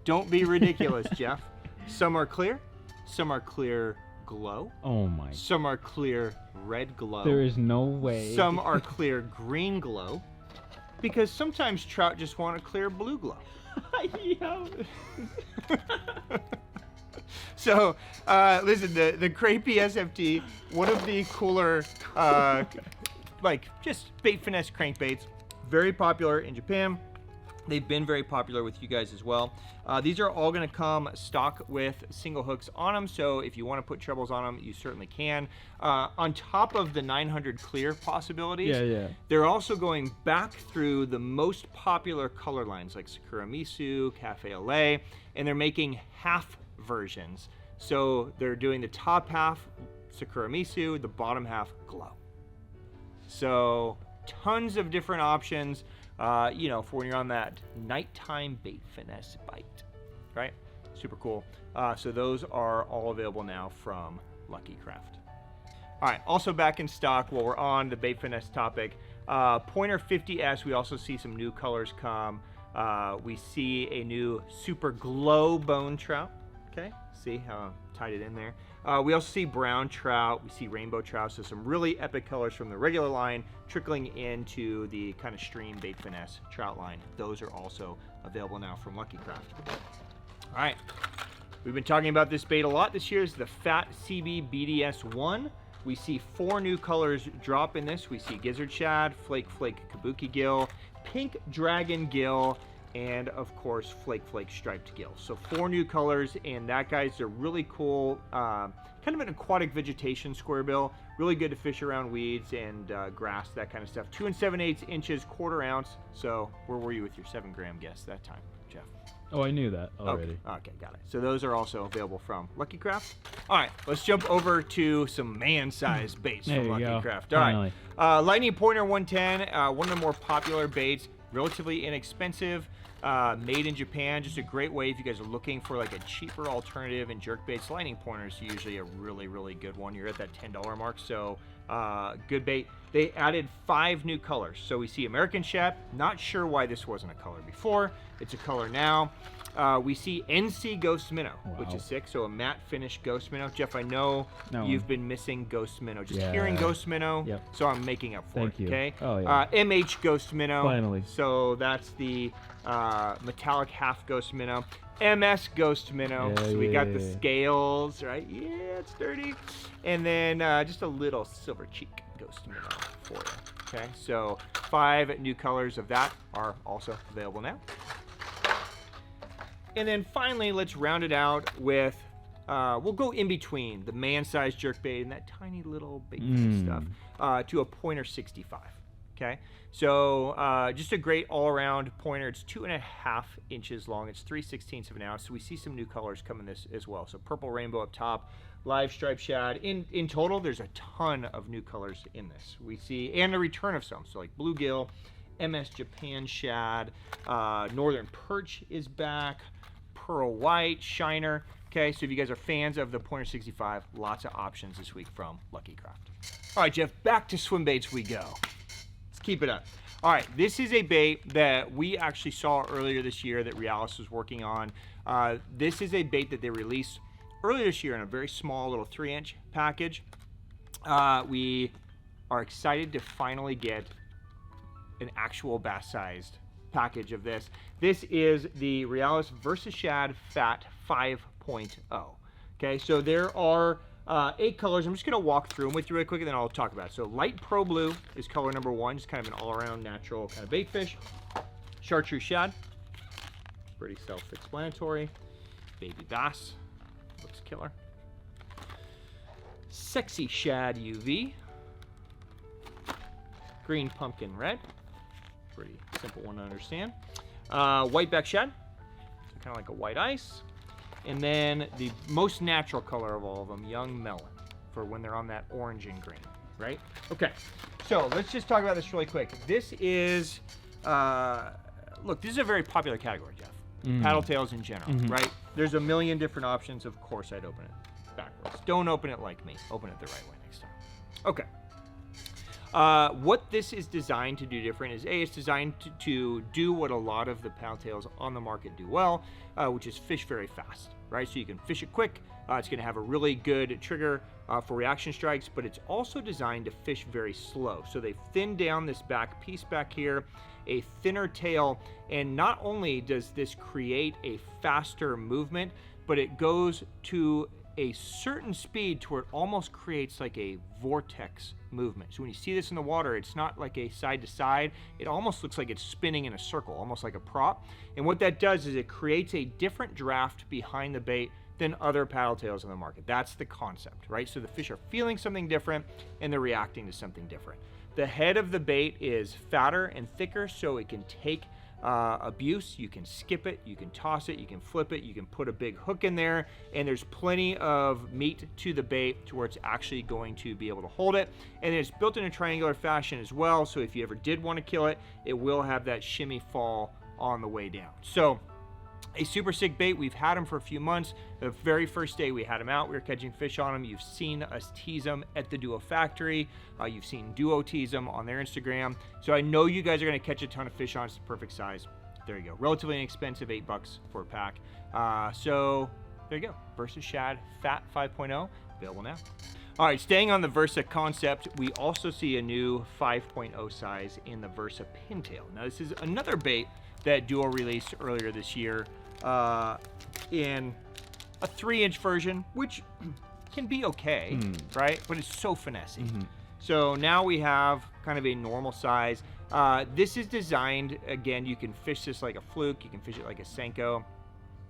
Don't be ridiculous, Jeff. Some are clear, some are clear glow. Oh my. Some are clear red glow. There is no way. Some are clear green glow. Because sometimes trout just want a clear blue glow. Yeah. So, listen, the Crapea SFT, one of the cooler, like, just bait finesse crankbaits. Very popular in Japan. They've been very popular with you guys as well. These are all going to come stock with single hooks on them, so if you want to put trebles on them, you certainly can. On top of the 900 clear possibilities, they're also going back through the most popular color lines like Sakura Misu, Cafe LA, and they're making half versions. So they're doing the top half Sakura Misu, the bottom half Glow. So tons of different options. You know, for when you're on that nighttime bait finesse bite, right? Super cool. So those are all available now from Lucky Craft. All right, also back in stock while we're on the bait finesse topic, Pointer 50S, we also see some new colors come. We see a new Super Glow Bone Trout. Okay, see how I tied it in there. We also see brown trout, we see rainbow trout, so some really epic colors from the regular line trickling into the kind of stream bait finesse trout line. Those are also available now from Lucky Craft. All right, we've been talking about this bait a lot this year. It's the Fat CB BDS 1. We see 4 new colors drop in this. We see Gizzard Shad, Flake Flake Kabuki Gill, Pink Dragon Gill, and of course Flake Flake Striped Gill. So 4 new colors, and that, guys, are really cool. Kind of an aquatic vegetation square bill. Really good to fish around weeds and grass, that kind of stuff. 2 7/8 inches, quarter ounce. So where were you with your 7-gram guess that time, Jeff? Oh, I knew that already. Okay, got it. So those are also available from Lucky Craft. All right, let's jump over to some man-sized baits from Lucky Craft. All right, Lightning Pointer 110, one of the more popular baits, relatively inexpensive. Made in Japan, just a great way if you guys are looking for like a cheaper alternative in jerkbaits. Lightning Pointer is usually a really, really good one. You're at that $10 mark, so good bait. They added 5 new colors. So we see American Shad. Not sure why this wasn't a color before. It's a color now. We see NC Ghost Minnow, which is sick. So a matte finish Ghost Minnow. Jeff, I know you've been missing Ghost Minnow. Just hearing Ghost Minnow, so I'm making up for it. Okay. Oh, yeah. MH Ghost Minnow. Finally. So that's the metallic half Ghost Minnow. MS Ghost Minnow. So we got the scales, right? Yeah, it's dirty. And then just a little silver cheek Ghost Minnow for you. Okay, so 5 new colors of that are also available now. And then finally, let's round it out with, we'll go in between the man-sized jerkbait and that tiny little bait stuff to a Pointer 65. Okay, so just a great all-around pointer. It's 2.5 inches long. It's 3/16 of an ounce. So we see some new colors come in this as well. So purple rainbow up top, live striped shad. In total, there's a ton of new colors in this. We see, and a return of some. So like bluegill, MS Japan shad, northern perch is back, pearl white, shiner. Okay, so if you guys are fans of the Pointer 65, lots of options this week from Lucky Craft. All right, Jeff, back to swim baits we go. Keep it up. All right, this is a bait that we actually saw earlier this year that Realis was working on. This is a bait that they released earlier this year in a very small little 3-inch package. We are excited to finally get an actual bass-sized package of this. This is the Realis Versa Shad Fat 5.0. Okay, so there are 8 colors. I'm just going to walk through them with you really quick, and then I'll talk about it. So light pro blue is color number 1, just kind of an all-around natural kind of bait fish. Chartreuse shad, pretty self-explanatory. Baby bass, looks killer. Sexy shad UV. Green pumpkin red, pretty simple one to understand. Whiteback shad, so kind of like a white ice. And then the most natural color of all of them, young melon, for when they're on that orange and green, right? Okay, so let's just talk about this really quick. This is, look, this is a very popular category, Jeff. Paddle tails in general, right? There's a million different options. Of course, I'd open it backwards. Don't open it like me. Open it the right way next time. Okay. What this is designed to do different is it's designed to do what a lot of the paddletails on the market do well, which is fish very fast, right? So you can fish it quick. It's going to have a really good trigger for reaction strikes, but it's also designed to fish very slow. So they've thinned down this back piece back here, a thinner tail, and not only does this create a faster movement, but it goes to a certain speed to where it almost creates like a vortex movement. So when you see this in the water, it's not like a side to side. It almost looks like it's spinning in a circle, almost like a prop. And what that does is it creates a different draft behind the bait than other paddle tails on the market. That's the concept, right? So the fish are feeling something different and they're reacting to something different. The head of the bait is fatter and thicker, so it can take abuse. You can skip it, you can toss it, you can flip it, you can put a big hook in there, and there's plenty of meat to the bait to where it's actually going to be able to hold it. And it's built in a triangular fashion as well, so if you ever did want to kill it, it will have that shimmy fall on the way down. So a super sick bait. We've had them for a few months. The very first day we had them out, we were catching fish on them. You've seen us tease them at the Duo Factory. You've seen Duo tease them on their Instagram. So I know you guys are going to catch a ton of fish on. It's the perfect size. There you go. Relatively inexpensive, $8 for a pack. So there you go. Versa Shad Fat 5.0, available now. All right, staying on the Versa concept, we also see a new 5.0 size in the Versa Pintail. Now this is another bait that Duo released earlier this year in a 3-inch version, which can be okay, right? But it's so finessey. So now we have kind of a normal size. This is designed, again, you can fish this like a fluke, you can fish it like a Senko.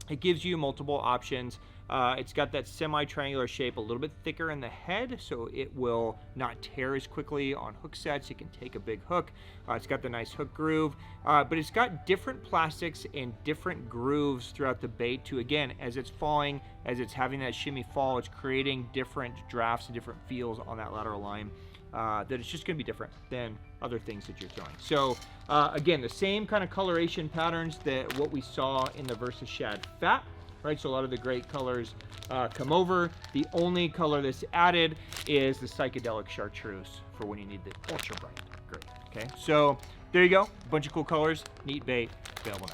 It gives you multiple options. It's got that semi-triangular shape, a little bit thicker in the head, so it will not tear as quickly on hook sets. It can take a big hook. It's got the nice hook groove, but it's got different plastics and different grooves throughout the bait to, again, as it's falling, as it's having that shimmy fall, it's creating different drafts and different feels on that lateral line. That it's just going to be different than other things that you're throwing. So again, the same kind of coloration patterns that what we saw in the Versa Shad Fat, right? So a lot of the great colors come over. The only color that's added is the psychedelic chartreuse for when you need the ultra bright. Great. Okay, so there you go. A bunch of cool colors. Neat bait. Available now.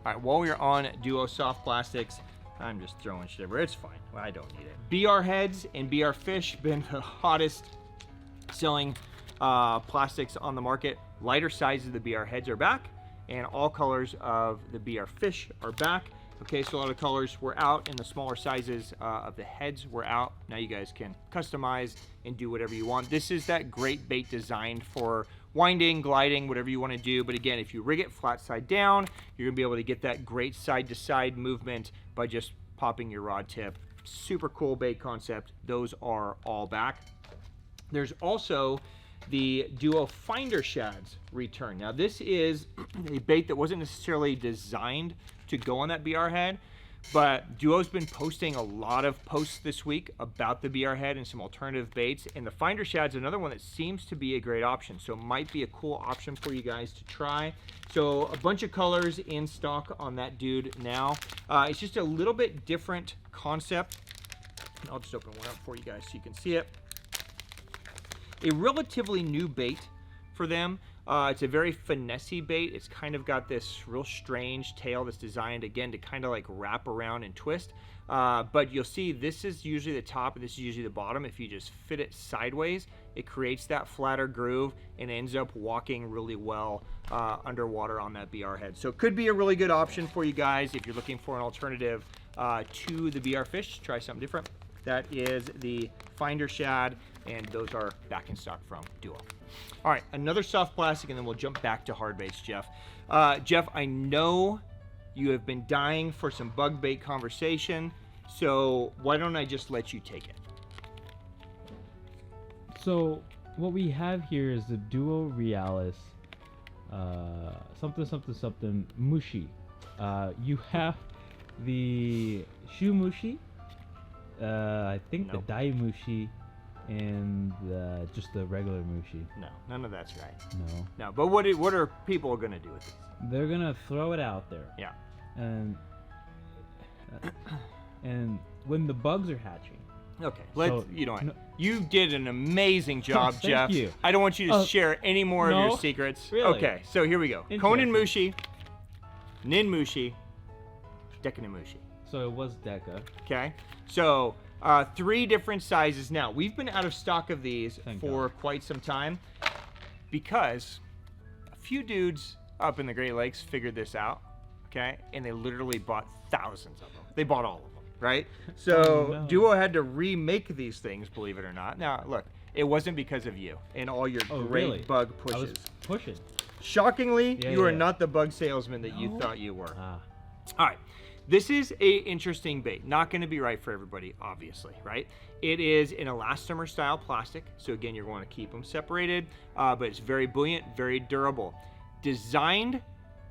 All right, while we're on Duo soft plastics, I'm just throwing shit everywhere. It's fine. Well, I don't need it. BR heads and BR fish been the hottest selling plastics on the market. Lighter sizes of the BR heads are back, and all colors of the BR fish are back. Okay, so a lot of colors were out, and the smaller sizes of the heads were out. Now you guys can customize and do whatever you want. This is that great bait designed for winding, gliding, whatever you want to do. But again, if you rig it flat side down, you're gonna be able to get that great side to side movement by just popping your rod tip. Super cool bait concept. Those are all back. There's also the Duo Finder Shads return. Now this is a bait that wasn't necessarily designed to go on that BR head, but Duo's been posting a lot of posts this week about the BR head and some alternative baits, and the Finder Shad's another one that seems to be a great option, so it might be a cool option for you guys to try. So a bunch of colors in stock on that dude now. It's just a little bit different concept. I'll just open one up for you guys so you can see it. A relatively new bait for them. It's a very finessey bait. It's kind of got this real strange tail that's designed, again, to kind of like wrap around and twist. But you'll see this is usually the top and this is usually the bottom. If you just fit it sideways, it creates that flatter groove and ends up walking really well underwater on that BR head. So it could be a really good option for you guys if you're looking for an alternative to the BR fish. Try something different. That is the Finder Shad, and those are back in stock from Duo. All right, another soft plastic, and then we'll jump back to hard baits, Jeff. Jeff, I know you have been dying for some bug bait conversation, so why don't I just let you take it? So what we have here is the Duo Realis something Mushi. You have the Shoe Mushi, I think Nope. the Dai Mushi, and just the regular Mushi. No, none of that's right. No. No, but what are people going to do with this? They're gonna throw it out there. Yeah. And when the bugs are hatching, Okay, let's. So, You know what? no- You did an amazing job, Thank Jeff. you. I don't want you to share any more of no? your secrets. Really? Okay, so here we go. Konin Interesting. Mushi, Nin Mushi, Dekkanin Mushi. So it was Deca. Okay, so 3 different sizes now. We've been out of stock of these Thank for God. quite some time because a few dudes up in the Great Lakes figured this out. Okay, and they literally bought thousands of them. They bought all of them. Right? So Oh, no. Duo had to remake these things, believe it or not. Now, look, it wasn't because of you and all your Oh, great really? bug I pushes. was pushing. Shockingly, Yeah, you are yeah. not the bug salesman that you No. thought you were. Ah. All right. This is a interesting bait. Not going to be right for everybody, obviously, right? It is an elastomer style plastic. So again, you're going to keep them separated, but it's very buoyant, very durable. Designed,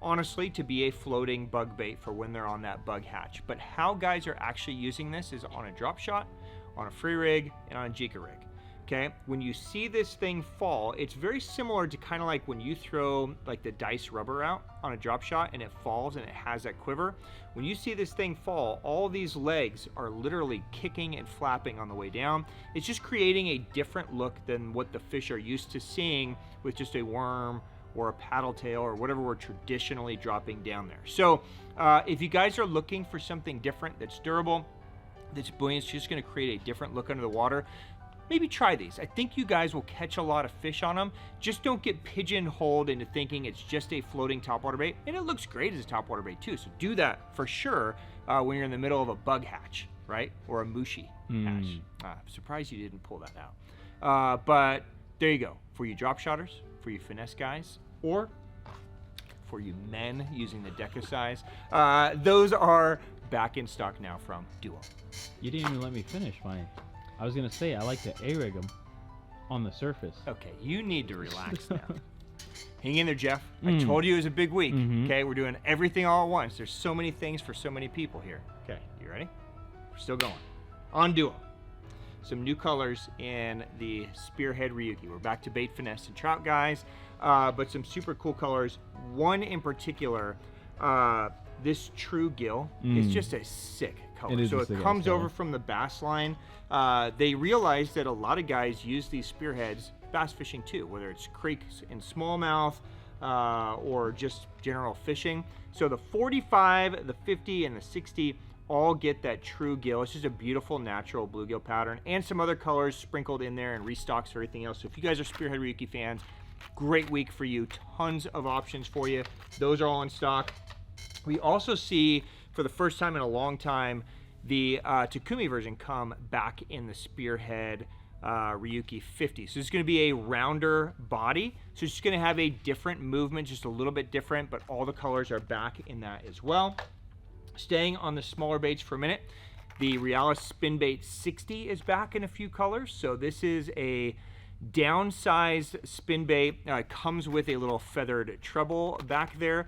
honestly, to be a floating bug bait for when they're on that bug hatch. But how guys are actually using this is on a drop shot, on a free rig, and on a Jika rig. Okay, when you see this thing fall, it's very similar to kind of like when you throw like the dice rubber out on a drop shot and it falls and it has that quiver. When you see this thing fall, all these legs are literally kicking and flapping on the way down. It's just creating a different look than what the fish are used to seeing with just a worm or a paddle tail or whatever we're traditionally dropping down there. So if you guys are looking for something different that's durable, that's buoyant, it's just going to create a different look under the water, maybe try these. I think you guys will catch a lot of fish on them. Just don't get pigeonholed into thinking it's just a floating topwater bait. And it looks great as a topwater bait too. So do that for sure when you're in the middle of a bug hatch, right? Or a mushi hatch. I'm surprised you didn't pull that out. But there you go. For you drop shotters, for you finesse guys, or for you men using the Deca size, those are back in stock now from Duo. You didn't even let me finish mine. I was gonna say I like to A-rig them on the surface. Okay, you need to relax now. Hang in there, Jeff. I Mm. told you it was a big week. Mhm. Okay, we're doing everything all at once. There's so many things for so many people here. Okay, you ready? We're still going. On Duo. Some new colors in the Spearhead Ryuki. We're back to bait finesse and trout guys, but some super cool colors. One in particular, this True Gill is just a sick color. It is So a it sick-ass comes over color. from the bass line. They realized that a lot of guys use these spearheads bass fishing too, whether it's creeks and smallmouth or just general fishing. So the 45, the 50, and the 60 all get that True Gill. It's just a beautiful natural bluegill pattern and some other colors sprinkled in there and restocks for everything else. So if you guys are Spearhead Ryuki fans, great week for you. Tons of options for you. Those are all in stock. We also see, for the first time in a long time, the Takumi version come back in the Spearhead Ryuki 50. So it's going to be a rounder body. So it's just going to have a different movement, just a little bit different, but all the colors are back in that as well. Staying on the smaller baits for a minute, the Realis Spin Bait 60 is back in a few colors. So this is a downsized spin bait. It comes with a little feathered treble back there.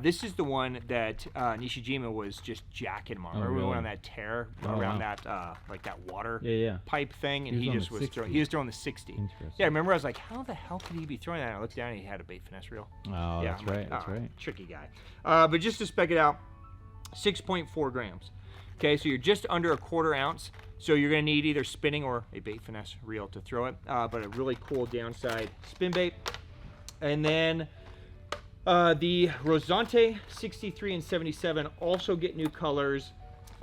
This is the one that Nishijima was just jacking him on. Remember we went on that tear around that like that water pipe thing, and he was on just the was 60. throwing. He was throwing the 60. Interesting. Yeah, I remember I was like, how the hell could he be throwing that? And I looked down and he had a bait finesse reel. Oh, Yeah, that's I'm like, right. That's right. Tricky guy. But just to spec it out, 6.4 grams. Okay, so you're just under a 1/4 ounce. So you're gonna need either spinning or a bait finesse reel to throw it. But a really cool downside spin bait. And then the Rosante 63 and 77 also get new colors.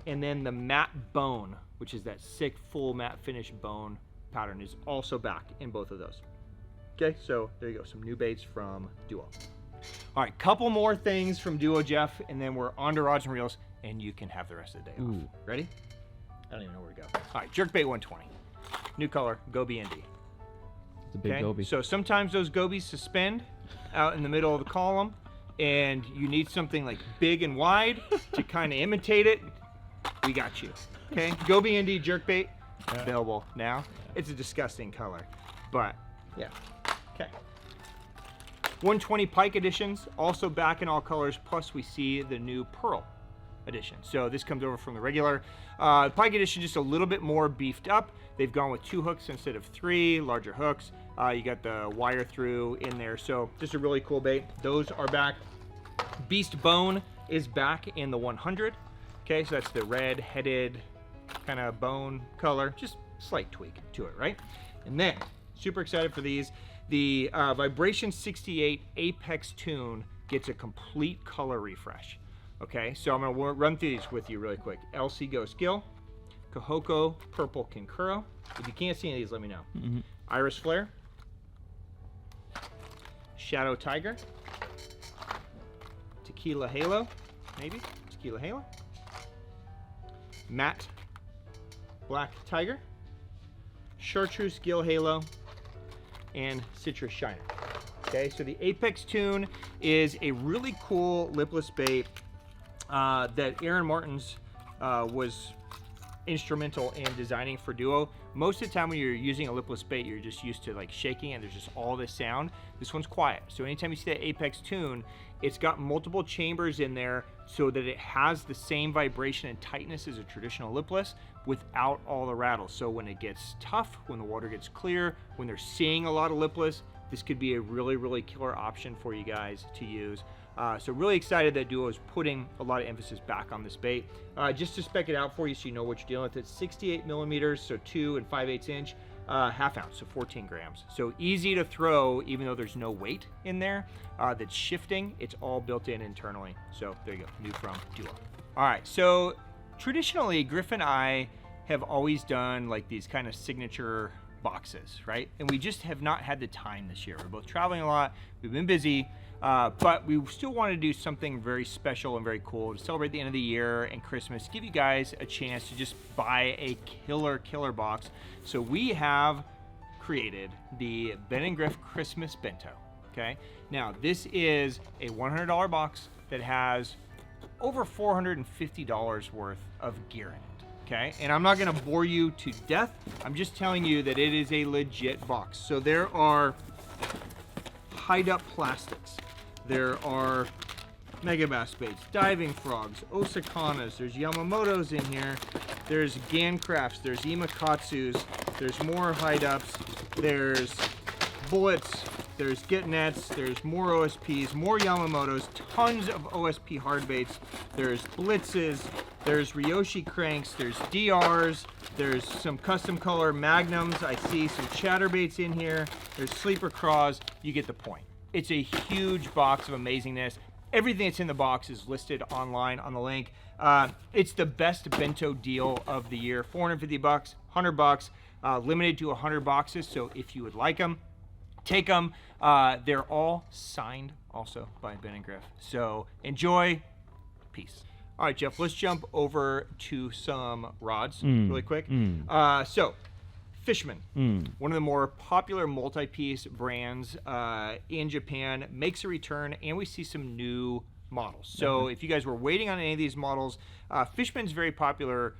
And then the matte bone, which is that sick full matte finish bone pattern, is also back in both of those. Okay, so there you go, some new baits from Duo. All right, couple more things from Duo, Jeff, and then we're on to rods and reels, and you can have the rest of the day off. Ooh. Ready? I don't even know where to go. All right, jerkbait 120. New color, Goby ND. It's a big Okay, goby. so sometimes those gobies suspend out in the middle of the column, and you need something like big and wide to kind of imitate it. We got you. Okay, Goby ND jerkbait available now. It's a disgusting color, but yeah. Okay. 120 Pike editions also back in all colors. Plus we see the new Pearl edition. So this comes over from the regular Pike edition, just a little bit more beefed up. They've gone with 2 hooks instead of 3, larger hooks. You got the wire through in there. So just a really cool bait. Those are back. Beast Bone is back in the 100. Okay, so that's the red-headed kind of bone color, just slight tweak to it, right? And then, super excited for these. The Vibration 68 Apex tune gets a complete color refresh. Okay, so I'm gonna run through these with you really quick. LC Ghost Gill, Kohoko Purple Kinkuro. If you can't see any of these, let me know. Iris Flare, Shadow Tiger, Tequila Halo, maybe? Tequila Halo. Matte Black Tiger, Chartreuse Gill Halo, and Citrus Shiner. Okay, so the Apex tune is a really cool lipless bait that Aaron Martins was instrumental in designing for Duo. Most of the time when you're using a lipless bait, you're just used to like shaking and there's just all this sound. This one's quiet. So anytime you see that Apex tune, it's got multiple chambers in there so that it has the same vibration and tightness as a traditional lipless without all the rattles. So when it gets tough, when the water gets clear, when they're seeing a lot of lipless, this could be a really, really killer option for you guys to use. So really excited that Duo is putting a lot of emphasis back on this bait. Just to spec it out for you so you know what you're dealing with, it's 68 millimeters, so 2 5/8 inch, half ounce, so 14 grams. So easy to throw, even though there's no weight in there that's shifting. It's all built in internally. So there you go, new from Duo. All right, so traditionally, Griff and I have always done like these kind of signature boxes, right? And we just have not had the time this year. We're both traveling a lot, we've been busy, but we still want to do something very special and very cool to celebrate the end of the year and Christmas, give you guys a chance to just buy a killer box. So we have created the Ben & Griff Christmas Bento, okay? Now, this is a $100 box that has over $450 worth of gear in it. Okay, and I'm not gonna bore you to death. I'm just telling you that it is a legit box. So there are hide up plastics. There are Megabass baits, diving frogs, Osakanas, there's Yamamotos in here, there's Gancrafts, there's Imakatsus, there's more hide ups, there's bullets, there's get nets, there's more OSPs, more Yamamotos, tons of OSP hard baits, there's blitzes, there's Ryoshi cranks, there's DRs, there's some custom color magnums, I see some chatterbaits in here, there's sleeper craws, you get the point. It's a huge box of amazingness. Everything that's in the box is listed online on the link. It's the best bento deal of the year, 450 bucks, 100 bucks, limited to 100 boxes, so if you would like them, take them. They're all signed also by Ben & Griff. So enjoy, peace. All right, Jeff, let's jump over to some rods really quick. So, Fishman, one of the more popular multi-piece brands in Japan, makes a return, and we see some new models. So if you guys were waiting on any of these models, Fishman's very popular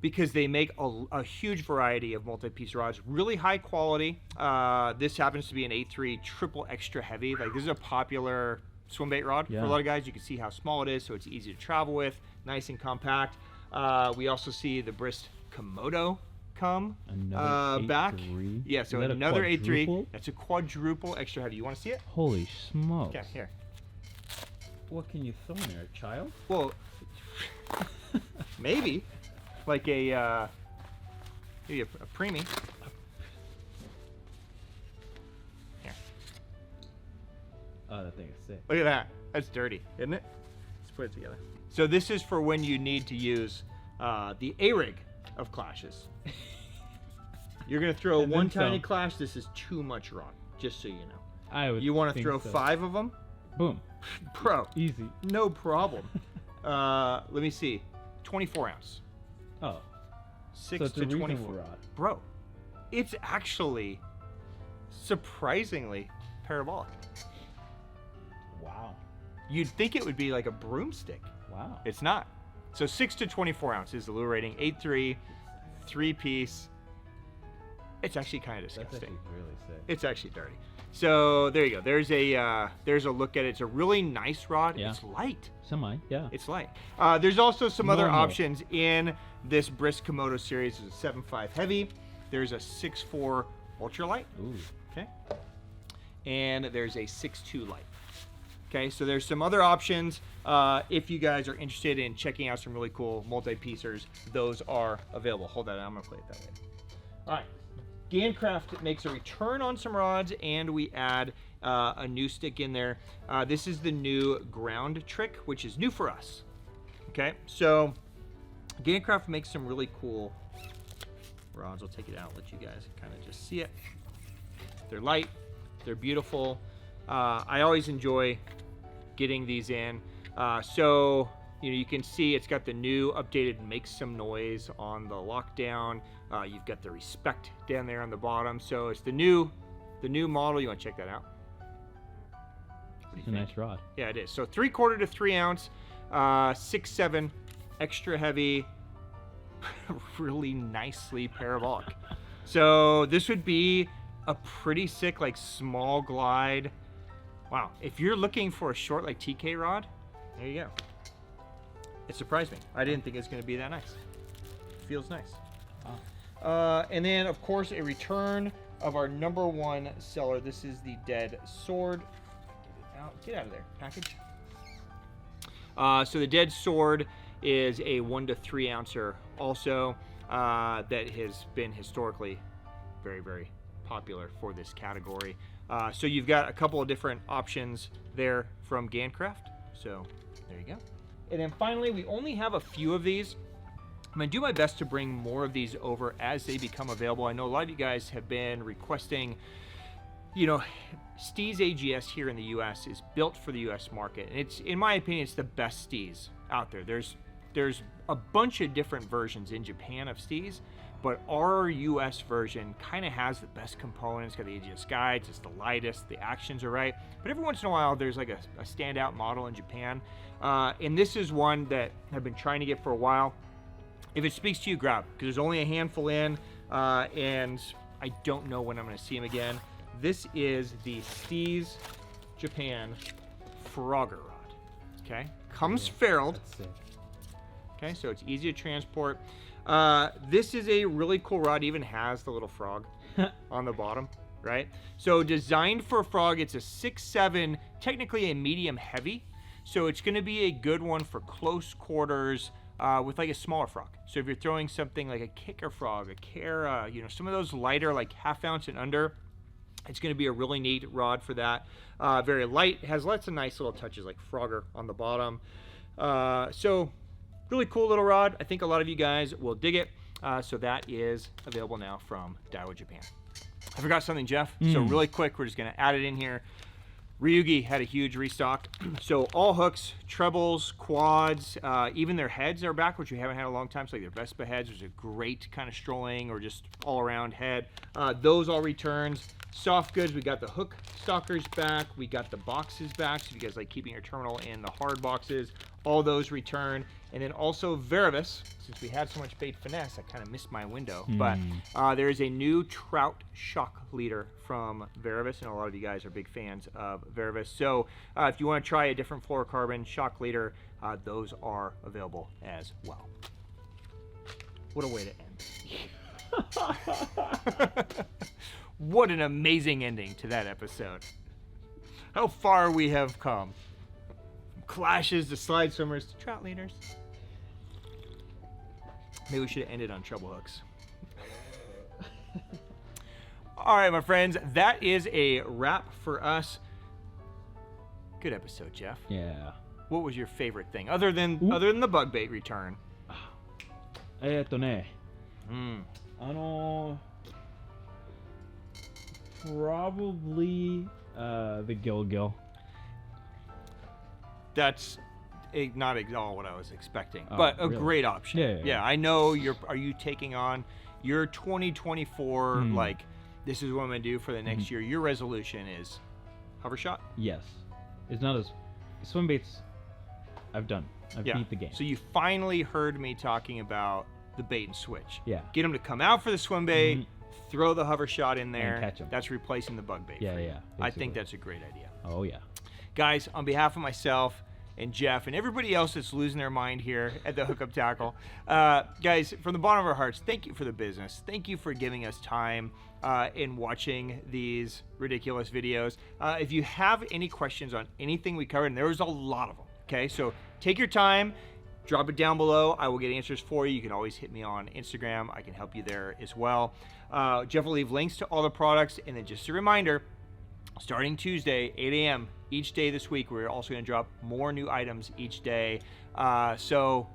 because they make a huge variety of multi-piece rods, really high quality. This happens to be an 8.3 triple extra heavy. Like, this is a popular swim bait rod for a lot of guys. You can see how small it is, so it's easy to travel with, nice and compact. We also see the Brist Komodo come back. Yeah, so another 8.3. That's a quadruple extra heavy. You want to see it? Holy smokes. Okay, here. What can you throw in there, child? Well, maybe. Like maybe a preemie. Here. Oh, that thing is sick. Look at that. That's dirty, isn't it? Let's put it together. So this is for when you need to use the A-rig of clashes. You're gonna throw one tiny clash. This is too much rod, just so you know. I would. You want to throw 5 of them? Boom. Bro. Easy. No problem. Let me see. 24 ounce. Oh. 6 so it's to a 24. Rod. Bro, it's actually surprisingly parabolic. Wow. You'd think it would be like a broomstick. Wow. It's not. So 6 to 24 ounce is the lure rating. 8.3, 3-piece. It's actually kind of disgusting. That's actually really sick. It's actually dirty. So there you go. There's a look at it. It's a really nice rod. Yeah. It's light. Semi, yeah. It's light. There's also some other Normal. options in this Brist Komodo series. There's a 7.5 heavy. There's a 6.4 ultralight. Ooh. Okay. And there's a 6.2 light. Okay, so there's some other options. If you guys are interested in checking out some really cool multi-piecers, those are available. Hold that, I'm gonna play it that way. All right, Dranckraft makes a return on some rods, and we add a new stick in there. This is the new ground trick, which is new for us. Okay, so Dranckraft makes some really cool rods. I'll take it out, let you guys kind of just see it. They're light, they're beautiful. I always enjoy getting these in. So you can see it's got the new updated Make Some Noise on the lockdown. You've got the Respect down there on the bottom. So it's the new model. You want to check that out? It's a nice rod. Yeah, it is. So 3/4 to 3 ounce, 6'7", extra heavy, really nicely parabolic. So this would be a pretty sick, like, small glide. Wow, if you're looking for a short, like, TK rod, there you go. It surprised me. I didn't think it was going to be that nice. It feels nice. Wow. And then, of course, a return of our #1 seller. This is the Dead Sword. Get out of there, package. So the Dead Sword is a 1 to 3 ouncer also that has been historically very, very popular for this category. So you've got a couple of different options there from Dranckraft. So there you go. And then finally, we only have a few of these. I'm going to do my best to bring more of these over as they become available. I know a lot of you guys have been requesting, Steez AGS here in the US is built for the US market. And it's, in my opinion, it's the best Steez out there. There's a bunch of different versions in Japan of Steez, but our US version kind of has the best components. It's got the AGS guides, it's the lightest, the actions are right. But every once in a while, there's like a standout model in Japan. And this is one that I've been trying to get for a while. If it speaks to you, grab, because there's only a handful in, and I don't know when I'm going to see them again. This is the Steez Japan Frogger rod. Okay, comes ferruled. Okay, so it's easy to transport. This is a really cool rod. It even has the little frog on the bottom, right? So designed for a frog, it's a 6'7", technically a medium heavy. So it's going to be a good one for close quarters with like a smaller frog. So if you're throwing something like a kicker frog, a Cara, some of those lighter, like 1/2 ounce and under, it's going to be a really neat rod for that. Very light, has lots of nice little touches like Frogger on the bottom. So really cool little rod. I think a lot of you guys will dig it. So that is available now from Daiwa Japan. I forgot something, Jeff. So really quick, we're just going to add it in here. Ryugi had a huge restock. So all hooks, trebles, quads, even their heads are back, which we haven't had in a long time. So like their Vespa heads, which is a great kind of strolling or just all around head. Those all returns. Soft goods, we got the hook stalkers back. We got the boxes back. So if you guys like keeping your terminal in the hard boxes, all those return. And then also Vervis, since we had so much bait finesse, I kind of missed my window. But there is a new trout shock leader from Vervis, and a lot of you guys are big fans of Vervis. So if you want to try a different fluorocarbon shock leader, those are available as well. What a way to end. What an amazing ending to that episode. How far we have come. From clashes to slide swimmers to trout leaders. Maybe we should have ended on treble hooks. All right, my friends, that is a wrap for us. Good episode, Jeff. Yeah. What was your favorite thing other than the bug bait return? Probably the Gill. That's not at all what I was expecting, but a really? great option. Yeah, I know are you taking on your 2024, like, this is what I'm going to do for the next year. Your resolution is hover shot? Yes. It's not as... Swim baits, I've done. I've beat the game. So you finally heard me talking about the bait and switch. Yeah. Get them to come out for the swim bait, throw the hover shot in there. And catch them. That's replacing the bug bait. Yeah, for you. yeah. I think that's a great idea. Oh, yeah. Guys, on behalf of myself and Jeff and everybody else that's losing their mind here at the Hookup Tackle. Guys, from the bottom of our hearts, thank you for the business. Thank you for giving us time in watching these ridiculous videos. If you have any questions on anything we covered, and there was a lot of them, okay? So take your time. Drop it down below. I will get answers for you. You can always hit me on Instagram. I can help you there as well. Jeff will leave links to all the products. And then just a reminder, starting Tuesday, 8 a.m. each day this week, we're also going to drop more new items each day. I don't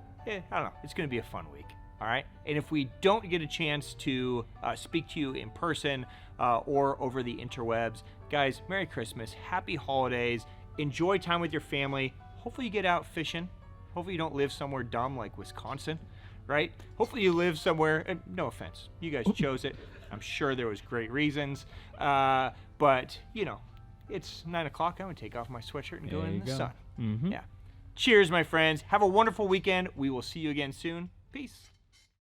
know. It's going to be a fun week. All right. And if we don't get a chance to speak to you in person or over the interwebs, guys, Merry Christmas. Happy holidays. Enjoy time with your family. Hopefully you get out fishing. Hopefully you don't live somewhere dumb like Wisconsin, right? Hopefully you live somewhere, no offense, you guys chose it. I'm sure there was great reasons. But, you know, it's 9 o'clock. I'm going to take off my sweatshirt and go in the sun. Yeah. Cheers, my friends. Have a wonderful weekend. We will see you again soon. Peace.